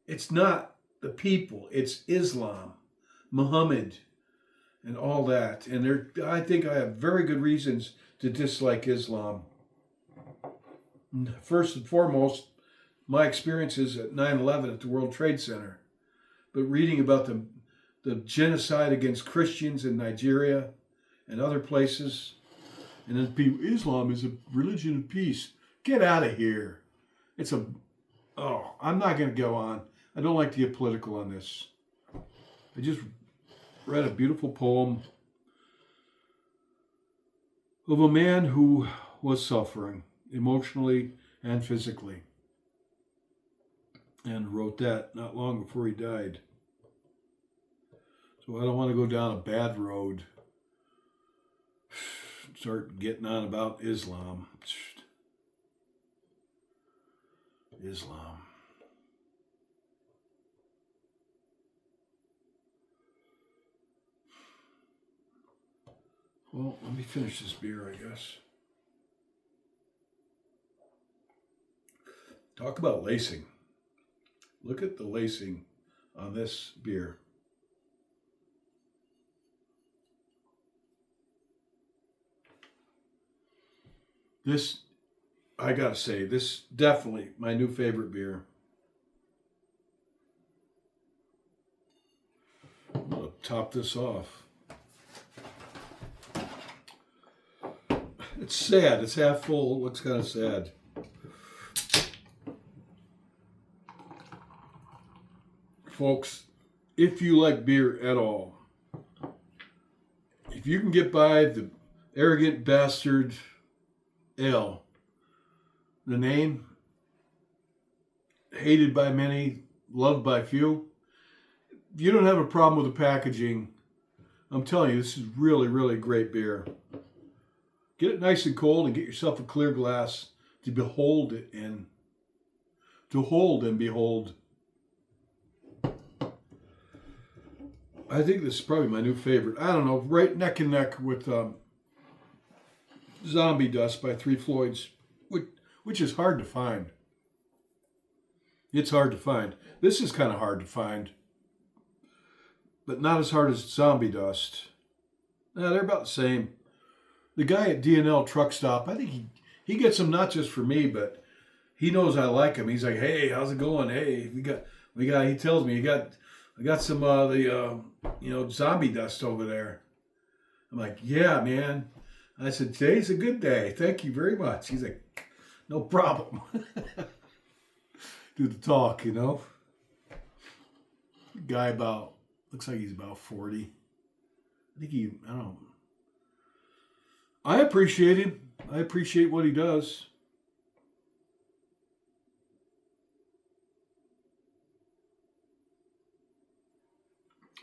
It's not the people, it's Islam, Muhammad, and all that. And I think I have very good reasons to dislike Islam. First and foremost, my experiences at 9/11 at the World Trade Center. But reading about the genocide against Christians in Nigeria and other places. And then Islam is a religion of peace. Get out of here. I'm not going to go on. I don't like to get political on this. I just read a beautiful poem of a man who was suffering emotionally and physically, and wrote that not long before he died. So I don't want to go down a bad road, start getting on about Islam. Islam. Well, let me finish this beer, I guess. Talk about lacing. Look at the lacing on this beer. This, I gotta say, this definitely my new favorite beer. I'm gonna top this off. It's sad. It's half full. It looks kind of sad. Folks, if you like beer at all, if you can get by the Arrogant Bastard Ale, the name, hated by many, loved by few, if you don't have a problem with the packaging, I'm telling you, this is really, really great beer. Get it nice and cold and get yourself a clear glass to behold it in. To hold and behold. I think this is probably my new favorite. I don't know, right neck and neck with Zombie Dust by Three Floyds, which is hard to find. It's hard to find. This is kind of hard to find, but not as hard as Zombie Dust. They're about the same. The guy at D&L Truck Stop, I think he gets them not just for me, but he knows I like him. He's like, hey, how's it going? Hey, we got. He tells me I got some Zombie Dust over there. I'm like, yeah, man. I said, today's a good day. Thank you very much. He's like, no problem. Do the talk, you know. Guy looks like he's about 40. I don't know. I appreciate him. I appreciate what he does.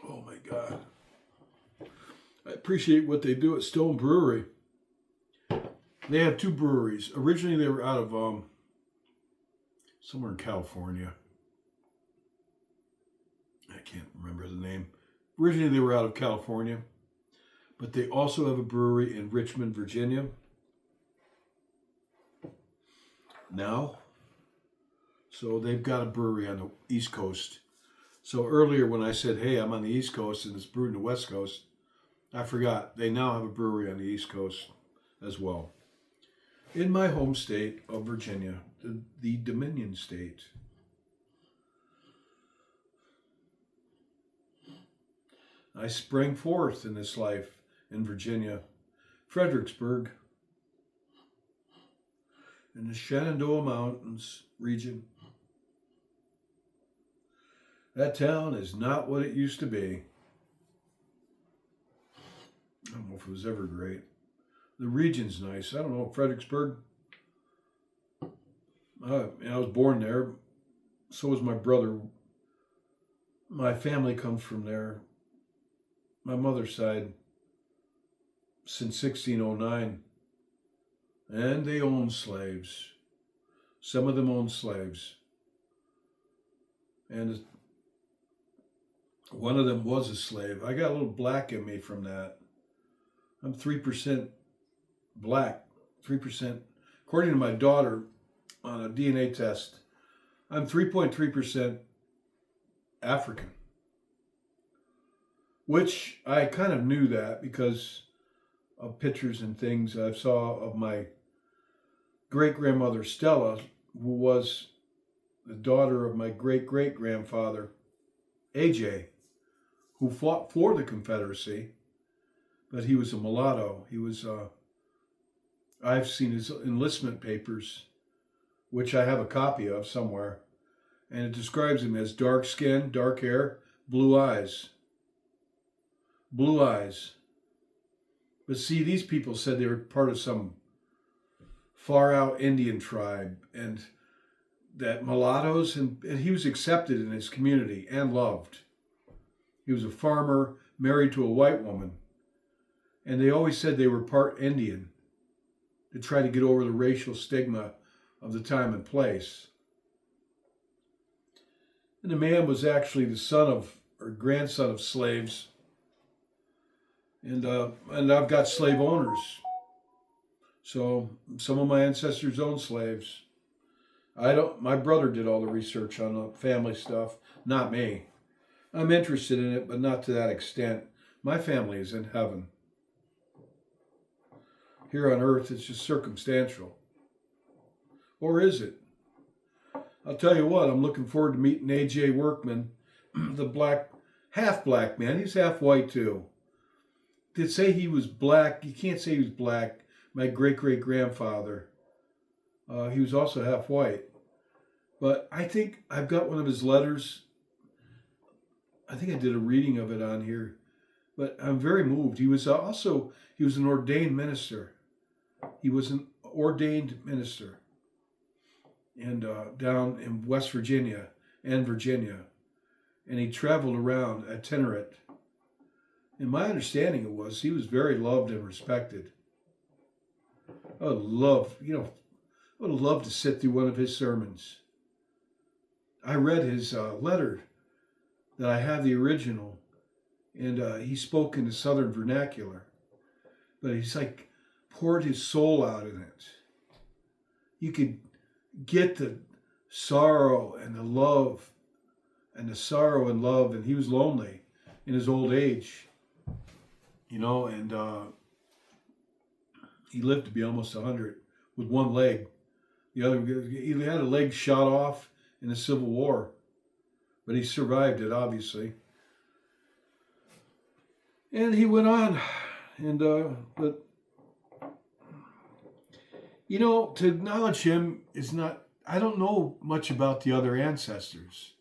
Oh my God. I appreciate what they do at Stone Brewery. They have two breweries. Originally they were out of somewhere in California. I can't remember the name. Originally they were out of California, but they also have a brewery in Richmond, Virginia. Now, so they've got a brewery on the East Coast. So earlier when I said, hey, I'm on the East Coast and it's brewed in the West Coast, I forgot. They now have a brewery on the East Coast as well. In my home state of Virginia, the Dominion state. I sprang forth in this life in Virginia, Fredericksburg, in the Shenandoah Mountains region. That town is not what it used to be. I don't know if it was ever great. The region's nice. I don't know, Fredericksburg. I was born there. So was my brother. My family comes from there. My mother's side, since 1609. And they owned slaves. Some of them owned slaves. And one of them was a slave. I got a little black in me from that. I'm 3% black, 3%. According to my daughter on a DNA test, I'm 3.3% African. Which I kind of knew that because of pictures and things I saw of my great-grandmother Stella, who was the daughter of my great-great-grandfather, AJ, who fought for the Confederacy, but he was a mulatto. He was, I've seen his enlistment papers, which I have a copy of somewhere, and it describes him as dark skin, dark hair, blue eyes. Blue eyes. But see, these people said they were part of some far out Indian tribe, and that mulattoes, and he was accepted in his community and loved. He was a farmer married to a white woman, and they always said they were part Indian to try to get over the racial stigma of the time and place. And the man was actually the son of, or grandson of slaves. And I've got slave owners. So some of my ancestors owned slaves. My brother did all the research on the family stuff, not me. I'm interested in it, but not to that extent. My family is in heaven. Here on earth, it's just circumstantial. Or is it? I'll tell you what, I'm looking forward to meeting A.J. Workman, the half black man. He's half white too. To say he was black, you can't say he was black. My great-great-grandfather, he was also half white. But I think I've got one of his letters. I think I did a reading of it on here. But I'm very moved. He was an ordained minister. He was an ordained minister. And down in West Virginia and Virginia. and he traveled around itinerant. And my understanding was he was very loved and respected. I would love, I would love to sit through one of his sermons. I read his letter that I have the original, and he spoke in the Southern vernacular, but he's like poured his soul out in it. You could get the sorrow and the love, and the sorrow and love, and he was lonely in his old age, and he lived to be almost 100 with one leg. The other, he had a leg shot off in the Civil War, but he survived it, obviously. And he went on, and but to acknowledge him is not. I don't know much about the other ancestors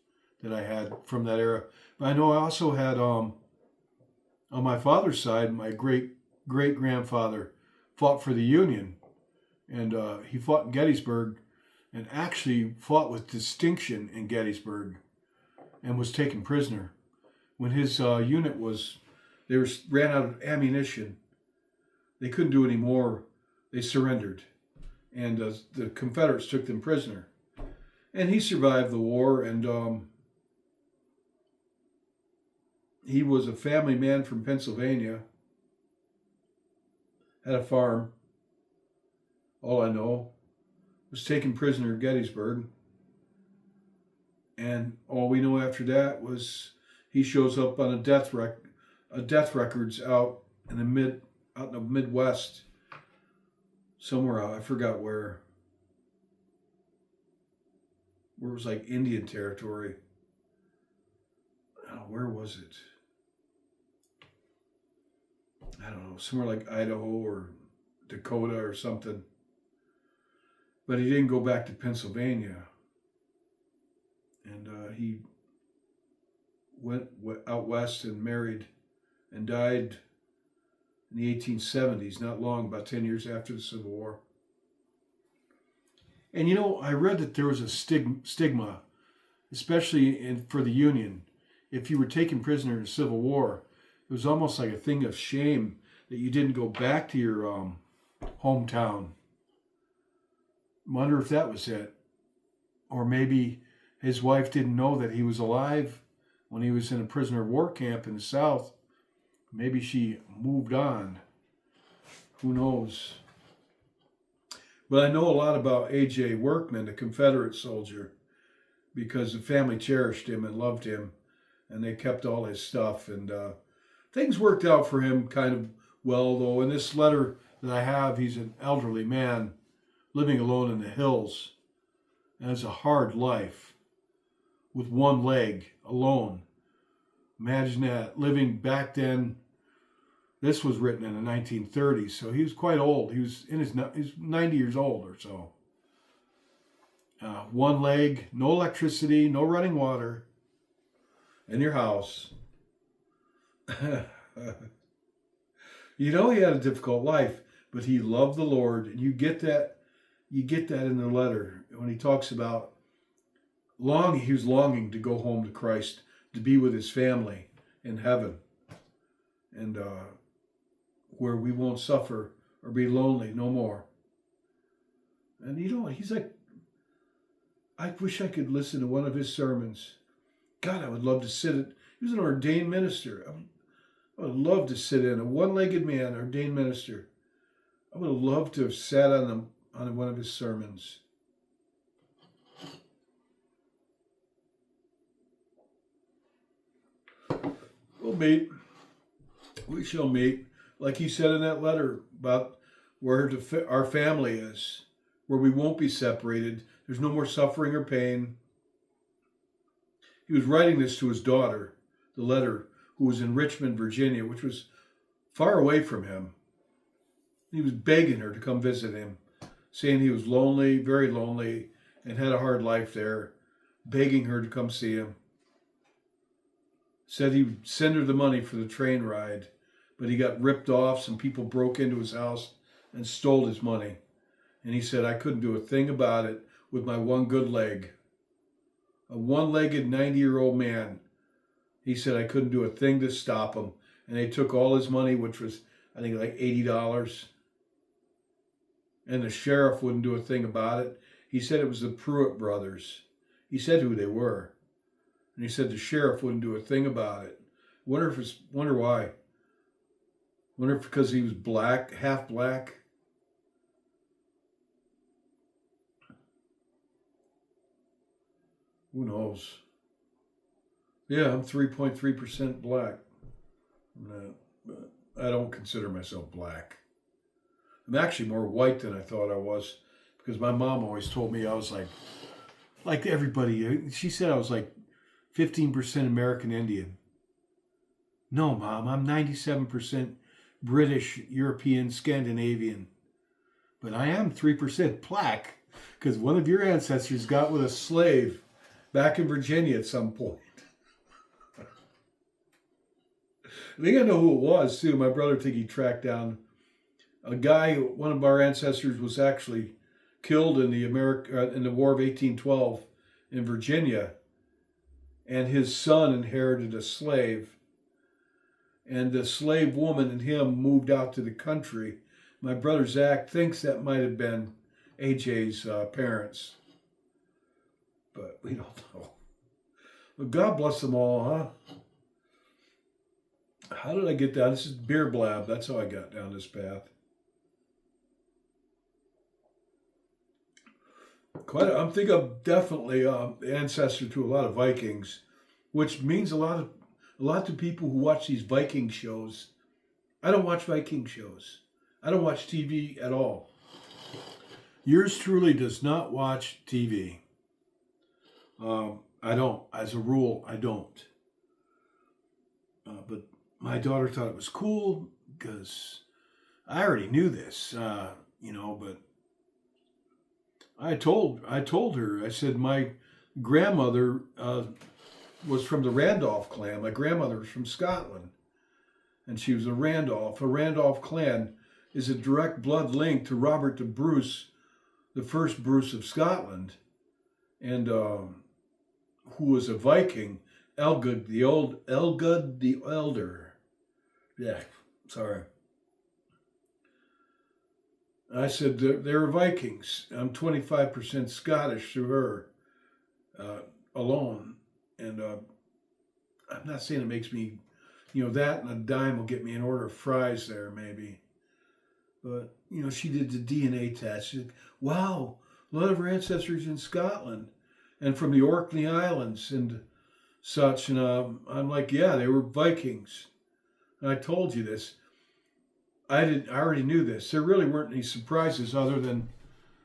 that I had from that era, but I know I also had on my father's side, my great grandfather fought for the Union, and he fought in Gettysburg, and actually fought with distinction in Gettysburg, and was taken prisoner. When his unit ran out of ammunition, they couldn't do any more. They surrendered, and the Confederates took them prisoner. And he survived the war, and he was a family man from Pennsylvania, had a farm. All I know, was taken prisoner at Gettysburg, and all we know after that was he shows up on a death records out in the Midwest, somewhere out, I forgot where it was like Indian territory. Where was it? I don't know, somewhere like Idaho or Dakota or something. But he didn't go back to Pennsylvania. And he went out west and married and died in the 1870s, not long, about 10 years after the Civil War. And I read that there was a stigma, especially for the Union. If you were taken prisoner in the Civil War, it was almost like a thing of shame that you didn't go back to your hometown. Wonder if that was it. Or maybe his wife didn't know that he was alive when he was in a prisoner of war camp in the South. Maybe she moved on. Who knows? But I know a lot about A.J. Workman, the Confederate soldier, because the family cherished him and loved him, and they kept all his stuff. And things worked out for him kind of well, though. In this letter that I have, he's an elderly man living alone in the hills, and it's a hard life with one leg, alone. Imagine that, living back then. This was written in the 1930s, so he was quite old. He was he's 90 years old or so. One leg, no electricity, no running water in your house. He had a difficult life, but he loved the Lord, and you get that in the letter when he talks about he was longing to go home to Christ, to be with his family in heaven, and where we won't suffer or be lonely no more. And he's like, I wish I could listen to one of his sermons. God, I would love to sit at, he was an ordained minister. I would love to sit in, a one-legged man, ordained minister. I would have loved to have sat on one of his sermons. We'll meet. We shall meet. Like he said in that letter about where our family is, where we won't be separated. There's no more suffering or pain. He was writing this to his daughter, the letter, who was in Richmond, Virginia, which was far away from him. He was begging her to come visit him, saying he was lonely, very lonely, and had a hard life there, begging her to come see him. Said he would send her the money for the train ride, but he got ripped off. Some people broke into his house and stole his money. And he said, I couldn't do a thing about it with my one good leg. A one-legged 90-year-old man He said I couldn't do a thing to stop him. And they took all his money, which was, I think, like $80. And the sheriff wouldn't do a thing about it. He said it was the Pruitt brothers. He said who they were. And he said the sheriff wouldn't do a thing about it. Wonder why. Wonder if because he was black, half black. Who knows? Yeah, I'm 3.3% black. But I don't consider myself black. I'm actually more white than I thought I was, because my mom always told me I was like everybody. She said I was like 15% American Indian. No, Mom, I'm 97% British, European, Scandinavian. But I am 3% black, because one of your ancestors got with a slave back in Virginia at some point. I think I know who it was, too. My brother think he tracked down a guy. One of our ancestors was actually killed in the War of 1812 in Virginia, and his son inherited a slave, and the slave woman and him moved out to the country. My brother Zach thinks that might have been AJ's parents, but we don't know. But God bless them all, huh? How did I get down? This is Beerblab. That's how I got down this path. I think I'm definitely ancestor to a lot of Vikings, which means a lot to people who watch these Viking shows. I don't watch Viking shows. I don't watch TV at all. Yours truly does not watch TV. I don't. As a rule, I don't. But my daughter thought it was cool because I already knew this, but I told her, I said, my grandmother was from the Randolph clan. My grandmother was from Scotland, and she was a Randolph. A Randolph clan is a direct blood link to Robert the Bruce, the first Bruce of Scotland, and who was a Viking, Elgud the Elder. Yeah, sorry. I said they were Vikings. I'm 25% Scottish through her alone. And I'm not saying it makes me, that and a dime will get me an order of fries there, maybe. But, she did the DNA test. She said, wow, a lot of her ancestors in Scotland and from the Orkney Islands and such. And I'm like, yeah, they were Vikings. And I told you this. I already knew this. There really weren't any surprises other than,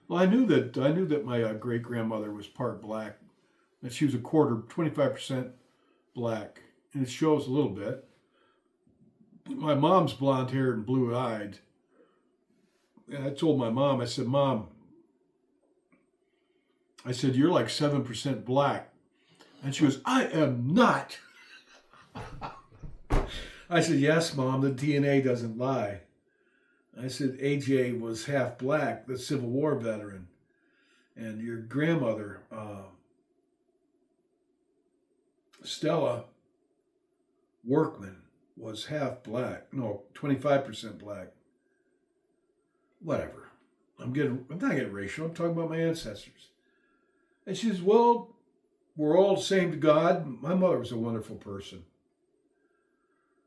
well, I knew that my great grandmother was part black, that she was 25% black, and it shows a little bit. My mom's blonde haired and blue eyed. And I told my mom, I said, Mom, you're like 7% black. And she goes, I am not. I said, yes, Mom, the DNA doesn't lie. I said, AJ was half black, the Civil War veteran. And your grandmother, Stella Workman, was half black. No, 25% black. Whatever. I'm not getting racial. I'm talking about my ancestors. And she says, well, we're all the same to God. My mother was a wonderful person.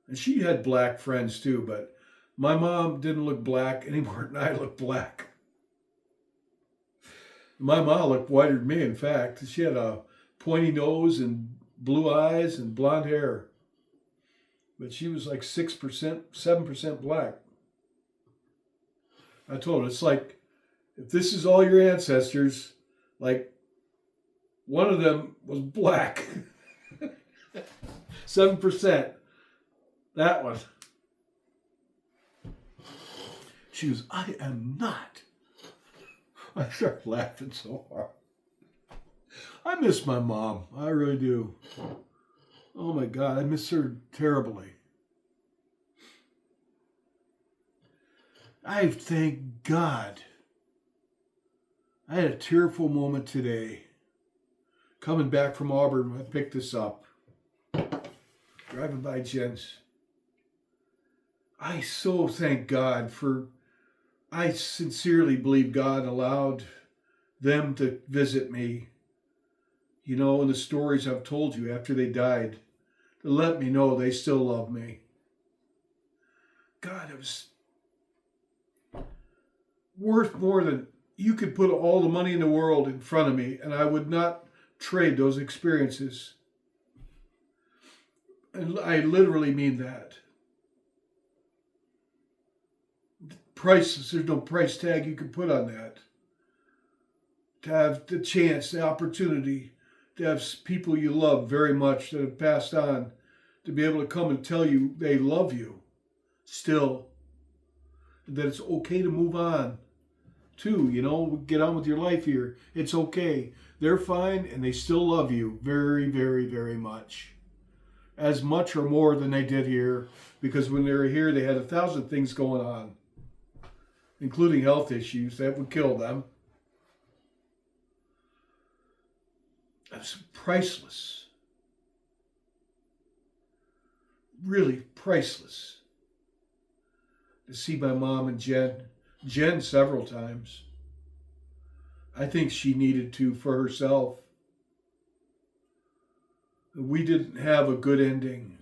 And she had black friends too, but my mom didn't look black any more than I looked black. My mom looked whiter than me, in fact. She had a pointy nose and blue eyes and blonde hair. But she was like 6%, 7% black. I told her, it's like, if this is all your ancestors, like, one of them was black. 7%. That one. She goes, I am not. I started laughing so hard. I miss my mom. I really do. Oh my God, I miss her terribly. I thank God. I had a tearful moment today. Coming back from Auburn, I picked this up. driving by Jen's. I so thank God for, I sincerely believe God allowed them to visit me. You know, in the stories I've told you after they died, to let me know they still love me. God, it was worth more than, you could put all the money in the world in front of me and I would not trade those experiences. And I literally mean that. Priceless, there's no price tag you can put on that. To have the chance, the opportunity, to have people you love very much that have passed on, to be able to come and tell you they love you still, that it's okay to move on too, you know, get on with your life here. It's okay. They're fine and they still love you very, very, very much. As much or more than they did here, because when they were here, they had 1,000 things going on, including health issues that would kill them. It's priceless. Really priceless. To see my mom and Jen several times. I think she needed to for herself. We didn't have a good ending.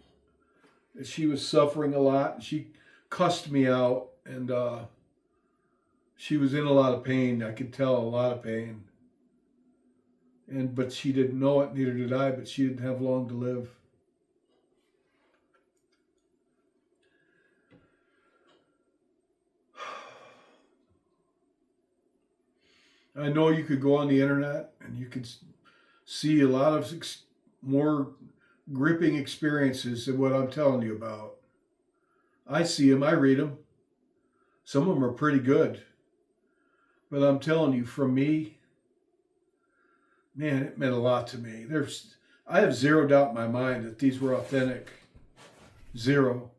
She was suffering a lot. She cussed me out, and she was in a lot of pain. I could tell a lot of pain. But she didn't know it, neither did I, but she didn't have long to live. I know you could go on the internet and you could see a lot of more gripping experiences than what I'm telling you about. I see them, I read them. Some of them are pretty good. But I'm telling you, from me, man, it meant a lot to me. I have zero doubt in my mind that these were authentic. Zero.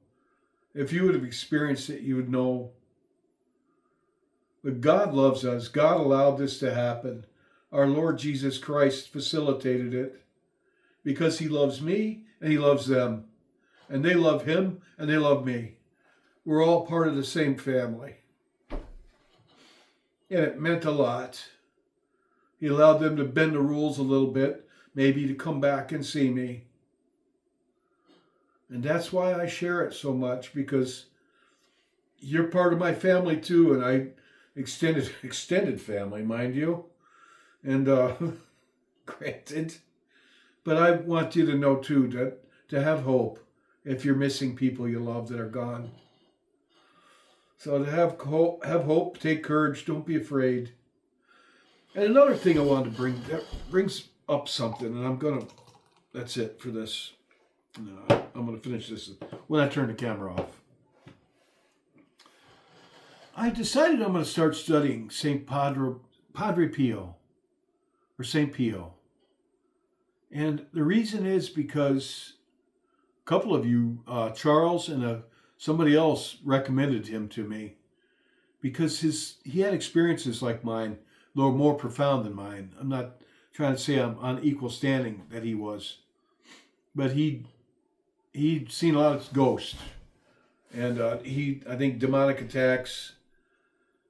If you would have experienced it, you would know. But God loves us. God allowed this to happen. Our Lord Jesus Christ facilitated it because he loves me and he loves them. And they love him and they love me. We're all part of the same family. And it meant a lot. He allowed them to bend the rules a little bit, maybe to come back and see me. And that's why I share it so much, because you're part of my family too, and I extended family, mind you. And granted. But I want you to know too that to have hope if you're missing people you love that are gone. So to have hope, take courage, don't be afraid. And another thing I wanted to bring, that brings up something, and that's it for this. I'm going to finish this when I turn the camera off. I decided I'm going to start studying St. Padre Pio, or St. Pio. And the reason is because a couple of you, Charles and somebody else, recommended him to me, because he had experiences like mine, though more profound than mine. I'm not trying to say I'm on equal standing that he was, but he'd seen a lot of ghosts, and I think demonic attacks,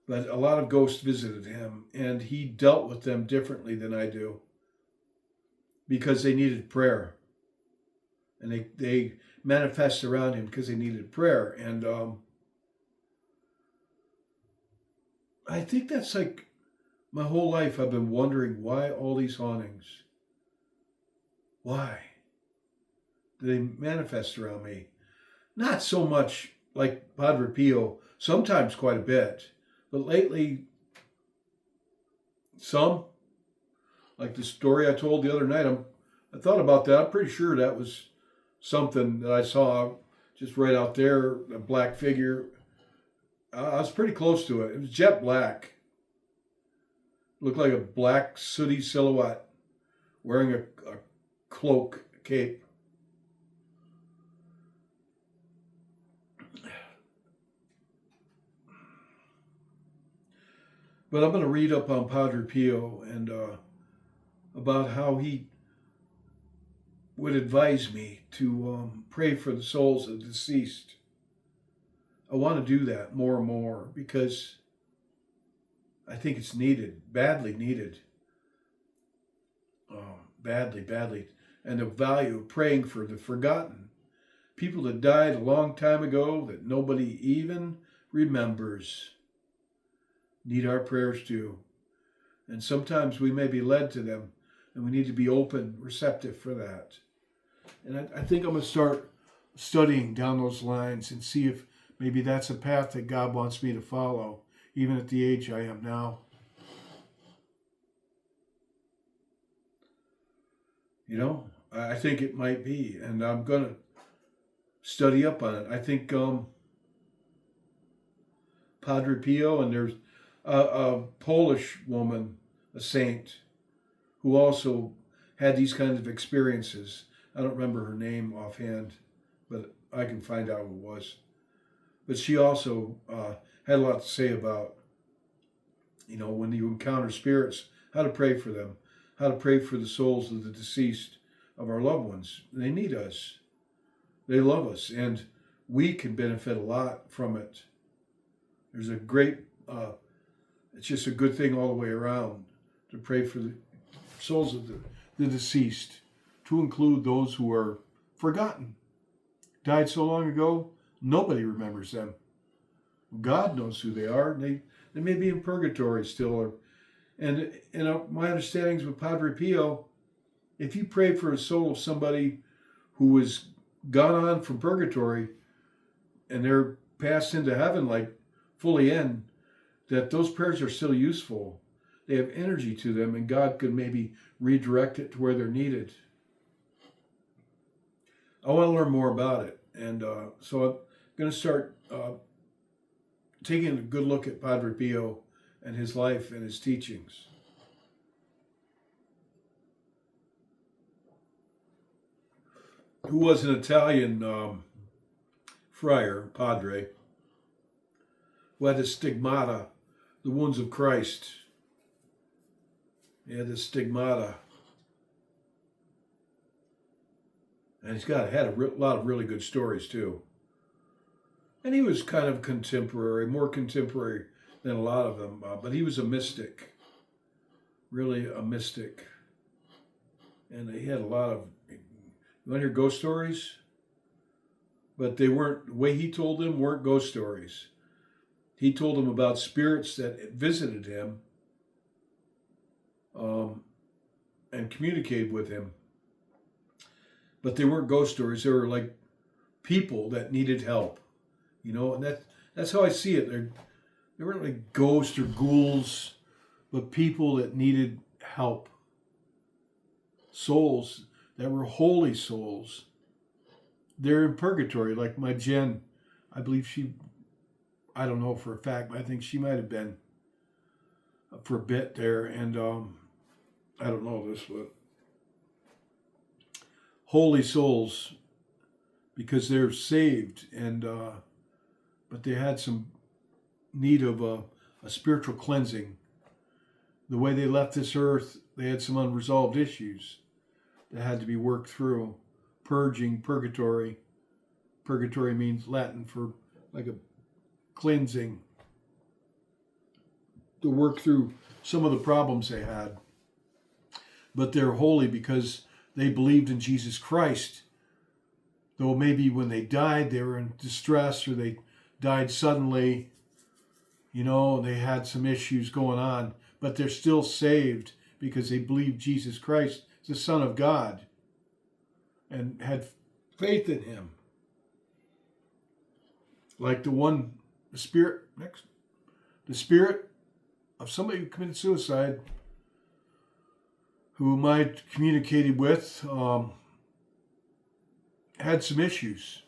but a lot of ghosts visited him, and he dealt with them differently than I do, because they needed prayer, and they manifest around him because they needed prayer, and I think that's like my whole life. I've been wondering why all these hauntings. Why do they manifest around me? Not so much like Padre Pio, sometimes quite a bit, but lately, some, like the story I told the other night, I thought about that. I'm pretty sure that was something that I saw just right out there, a black figure. I was pretty close to it. It was jet black. Looked like a black sooty silhouette wearing a cloak, cape. But I'm going to read up on Padre Pio and about how he would advise me to pray for the souls of the deceased. I want to do that more and more because I think it's needed, badly needed. Badly, badly. And the value of praying for the forgotten. People that died a long time ago that nobody even remembers need our prayers too. And sometimes we may be led to them, and we need to be open, receptive for that. And I think I'm going to start studying down those lines and see if maybe that's a path that God wants me to follow, even at the age I am now. You know, I think it might be, and I'm going to study up on it. I think Padre Pio, and there's a Polish woman, a saint, who also had these kinds of experiences. I don't remember her name offhand, but I can find out who it was. But she also had a lot to say about, you know, when you encounter spirits, how to pray for them, how to pray for the souls of the deceased, of our loved ones. They need us. They love us, and we can benefit a lot from it. There's a great, it's just a good thing all the way around to pray for the souls of the deceased, to include those who are forgotten, died so long ago, nobody remembers them. God knows who they are, and they may be in purgatory still. And my understandings with Padre Pio, if you pray for a soul of somebody who has gone on from purgatory and they're passed into heaven, like fully in, that those prayers are still useful. They have energy to them, and God could maybe redirect it to where they're needed. I want to learn more about it, and so I'm going to start taking a good look at Padre Pio and his life and his teachings. Who was an Italian friar, padre, who had the stigmata, the wounds of Christ. He had the stigmata. And he's had a lot of really good stories too. And he was kind of contemporary, more contemporary than a lot of them, but he was a mystic, really a mystic. And he had a lot of, you want to hear ghost stories? But they weren't, the way he told them weren't ghost stories. He told them about spirits that visited him and communicated with him. But they weren't ghost stories. They were like people that needed help, you know, and that's how I see it. They weren't like ghosts or ghouls, but people that needed help. Souls that were holy souls. They're in purgatory, like my Jen. I believe I don't know for a fact, but I think she might have been for a bit there. And I don't know this, but holy souls, because they're saved, and but they had some need of a spiritual cleansing. The way they left this earth, they had some unresolved issues that had to be worked through. Purging, purgatory. Purgatory means Latin for like a cleansing, to work through some of the problems they had. But they're holy because they believed in Jesus Christ. Though maybe when they died, they were in distress, or they died suddenly, you know, and they had some issues going on. But they're still saved because they believed Jesus Christ is the Son of God and had faith in him. Like the spirit of somebody who committed suicide, whom I communicated with, had some issues,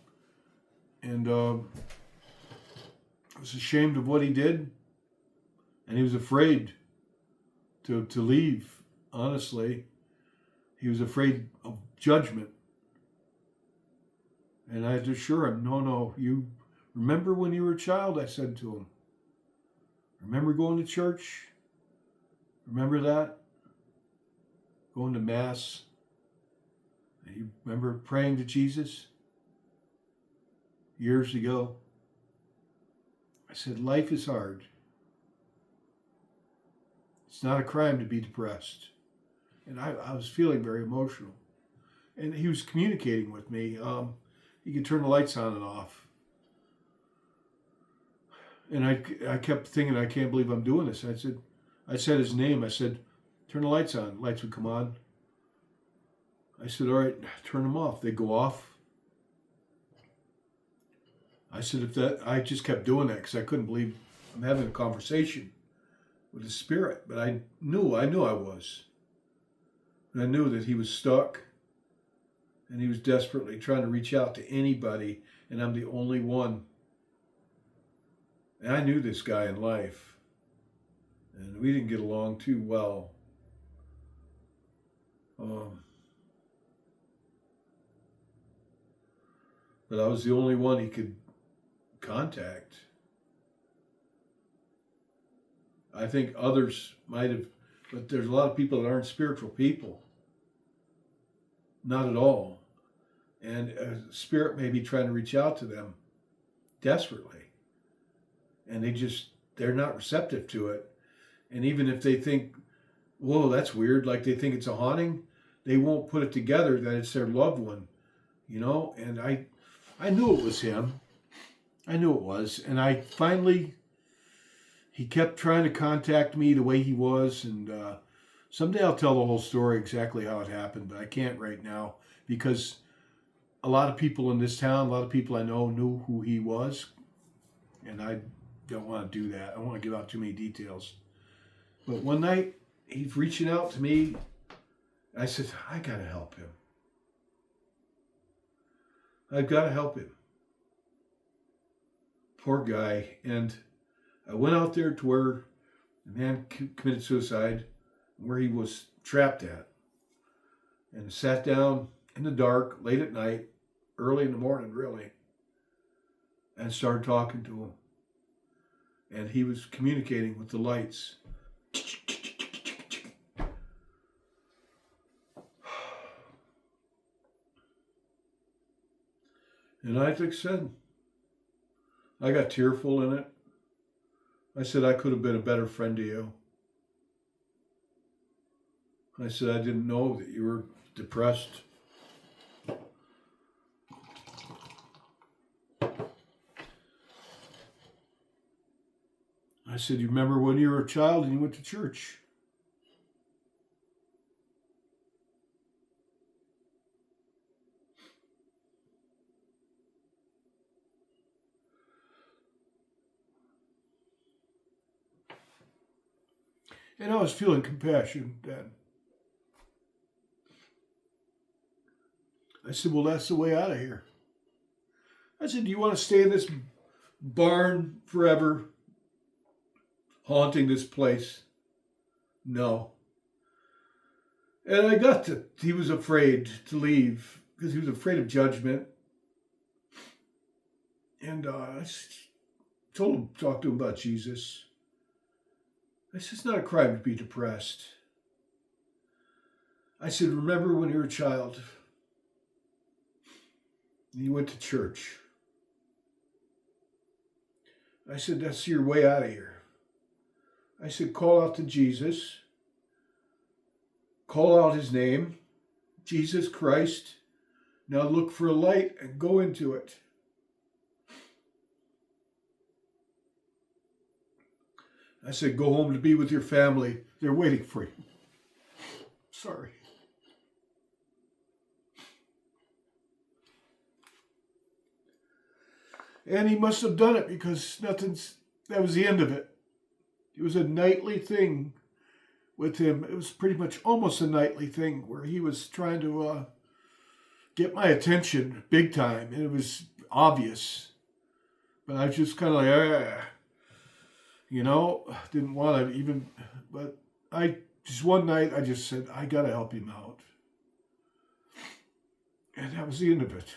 and was ashamed of what he did, and he was afraid to leave. Honestly, he was afraid of judgment, and I had to assure him, no, you remember when you were a child? I said to him, remember going to church? Remember that? Going to Mass? You remember praying to Jesus years ago? I said, life is hard. It's not a crime to be depressed. And I was feeling very emotional. And he was communicating with me. He could turn the lights on and off. And I kept thinking, I can't believe I'm doing this. I said his name. I said, turn the lights on. Lights would come on. I said, all right, turn them off. They go off. I said, I just kept doing that because I couldn't believe I'm having a conversation with the spirit. But I knew I was. And I knew that he was stuck. And he was desperately trying to reach out to anybody. And I'm the only one. And I knew this guy in life. And we didn't get along too well. But I was the only one he could contact. I think others might have, but there's a lot of people that aren't spiritual people. Not at all. And a spirit may be trying to reach out to them desperately. And they're not receptive to it. And even if they think, whoa, that's weird, like they think it's a haunting, they won't put it together that it's their loved one, And I knew it was him. I knew it was. And he kept trying to contact me the way he was. And someday I'll tell the whole story exactly how it happened, but I can't right now because a lot of people in this town, a lot of people I know knew who he was. And I don't want to do that. I don't want to give out too many details. But one night, he's reaching out to me. I said, I got to help him. I've got to help him. Poor guy. And I went out there to where the man committed suicide, where he was trapped at. And sat down in the dark, late at night, early in the morning, really, and started talking to him. And he was communicating with the lights. And I said, I got tearful in it. I said, I could have been a better friend to you. I said, I didn't know that you were depressed. I said, you remember when you were a child and you went to church? And I was feeling compassion then. I said, well, that's the way out of here. I said, do you want to stay in this barn forever, haunting this place? No. And he was afraid to leave because he was afraid of judgment. And I talked to him about Jesus. I said, it's not a crime to be depressed. I said, remember when you were a child, and you went to church. I said, that's your way out of here. I said, call out to Jesus. Call out his name, Jesus Christ. Now look for a light and go into it. I said, go home to be with your family. They're waiting for you. Sorry. And he must have done it because that was the end of it. It was a nightly thing with him. It was pretty much almost a nightly thing where he was trying to get my attention big time. And it was obvious. But I was just kind of like, didn't want to even, but one night I just said, I got to help him out. And that was the end of it.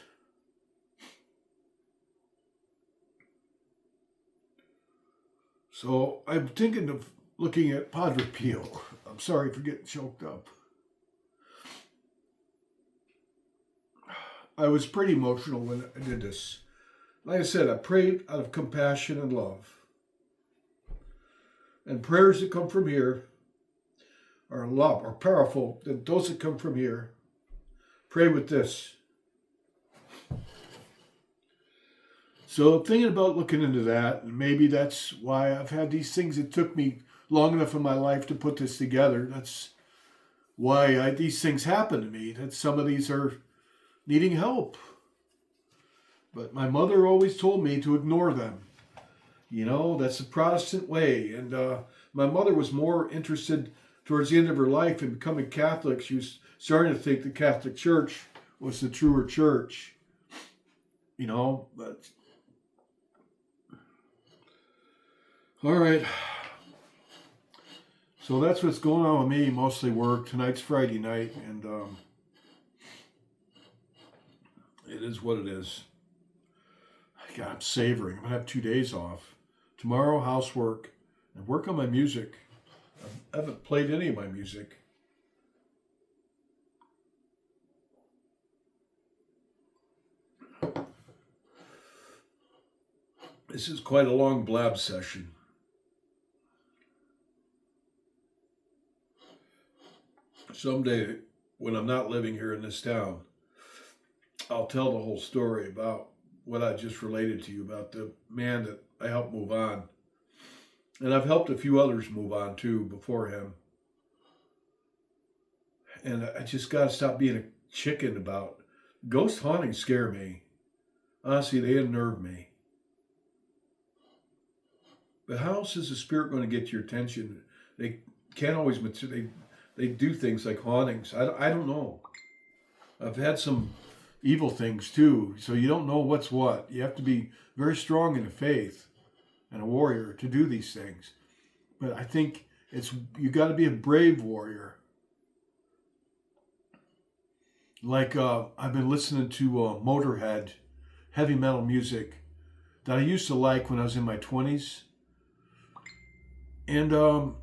So I'm thinking of looking at Padre Pio. I'm sorry for getting choked up. I was pretty emotional when I did this. Like I said, I prayed out of compassion and love. And prayers that come from here are love, are powerful. And those that come from here, pray with this. So thinking about looking into that, and maybe that's why I've had these things. It took me long enough in my life to put this together. That's why these things happen to me, that some of these are needing help. But my mother always told me to ignore them. You know, that's the Protestant way. And my mother was more interested towards the end of her life in becoming Catholic. She was starting to think the Catholic Church was the truer church. You know, but... All right. So that's what's going on with me, mostly work. Tonight's Friday night, and it is what it is. God, I'm savoring. I'm going to have 2 days off. Tomorrow, housework, and work on my music. I haven't played any of my music. This is quite a long blab session. Someday, when I'm not living here in this town, I'll tell the whole story about what I just related to you about the man that I helped move on. And I've helped a few others move on too before him. And I just got to stop being a chicken about ghost hauntings. Scare me. Honestly, they unnerve me. But how else is the spirit going to get your attention? They can't always, they do things like hauntings. I don't know. I've had some evil things too, so you don't know what's what. You have to be very strong in the faith and a warrior to do these things. But I think you got to be a brave warrior. Like I've been listening to Motorhead, heavy metal music that I used to like when I was in my 20s. And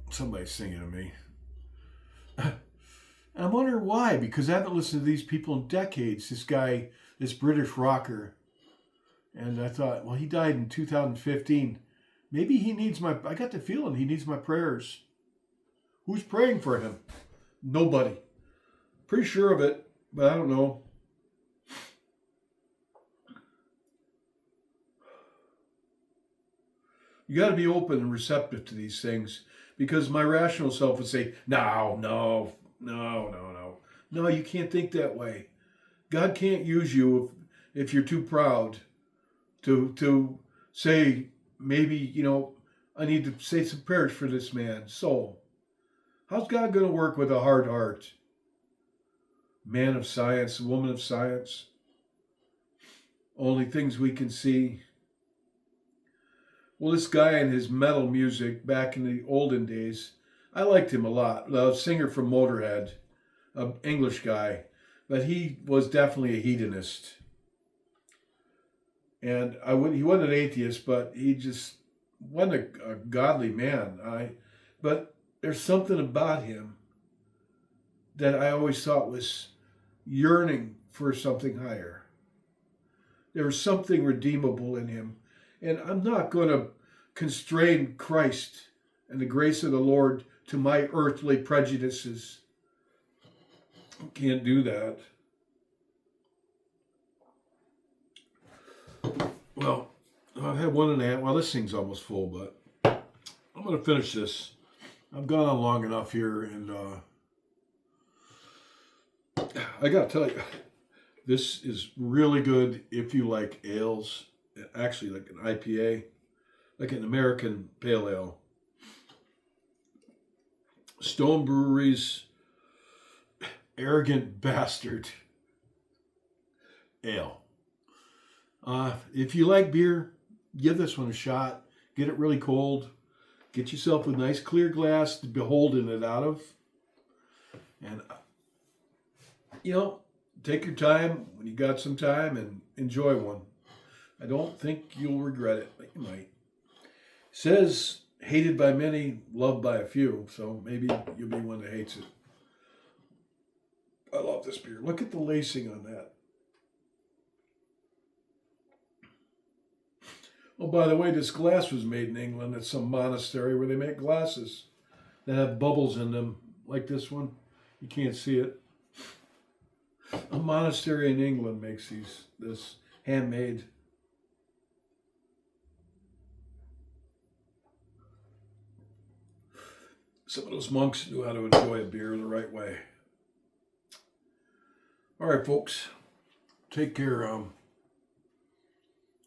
somebody's singing to me. And I'm wondering why, because I haven't listened to these people in decades. This guy, this British rocker. And I thought, well, he died in 2015. Maybe he needs I got the feeling he needs my prayers. Who's praying for him? Nobody. Pretty sure of it, but I don't know. You got to be open and receptive to these things, because my rational self would say, no, you can't think that way. God can't use you if you're too proud to say, maybe, I need to say some prayers for this man's soul. How's God going to work with a hard heart? Man of science, woman of science. Only things we can see. Well, this guy and his metal music back in the olden days, I liked him a lot. A singer from Motorhead, an English guy, but he was definitely a hedonist. And he wasn't an atheist, but he just wasn't a godly man. But there's something about him that I always thought was yearning for something higher. There was something redeemable in him. And I'm not going to constrain Christ and the grace of the Lord to my earthly prejudices. I can't do that. Well, I've had 1.5. Well, this thing's almost full, but I'm going to finish this. I've gone on long enough here, and I got to tell you, this is really good if you like ales. Actually, like an IPA, like an American Pale Ale. Stone Brewery's Arrogant Bastard Ale. If you like beer, give this one a shot. Get it really cold. Get yourself a nice clear glass to be holding it out of. And, take your time when you got some time and enjoy one. I don't think you'll regret it, but you might. It says, hated by many, loved by a few, so maybe you'll be one that hates it. I love this beer. Look at the lacing on that. Oh, by the way, this glass was made in England at some monastery where they make glasses that have bubbles in them, like this one. You can't see it. A monastery in England makes this handmade. Some of those monks knew how to enjoy a beer the right way. All right, folks. Take care.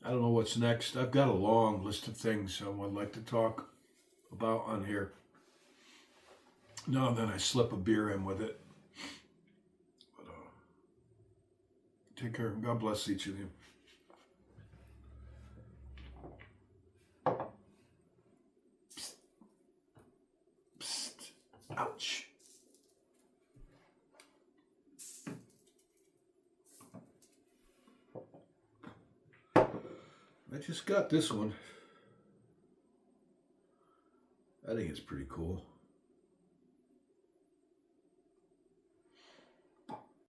I don't know what's next. I've got a long list of things I would like to talk about on here. Now and then I slip a beer in with it. But, take care. God bless each of you. Psst. Psst. Ouch. I just got this one. I think it's pretty cool.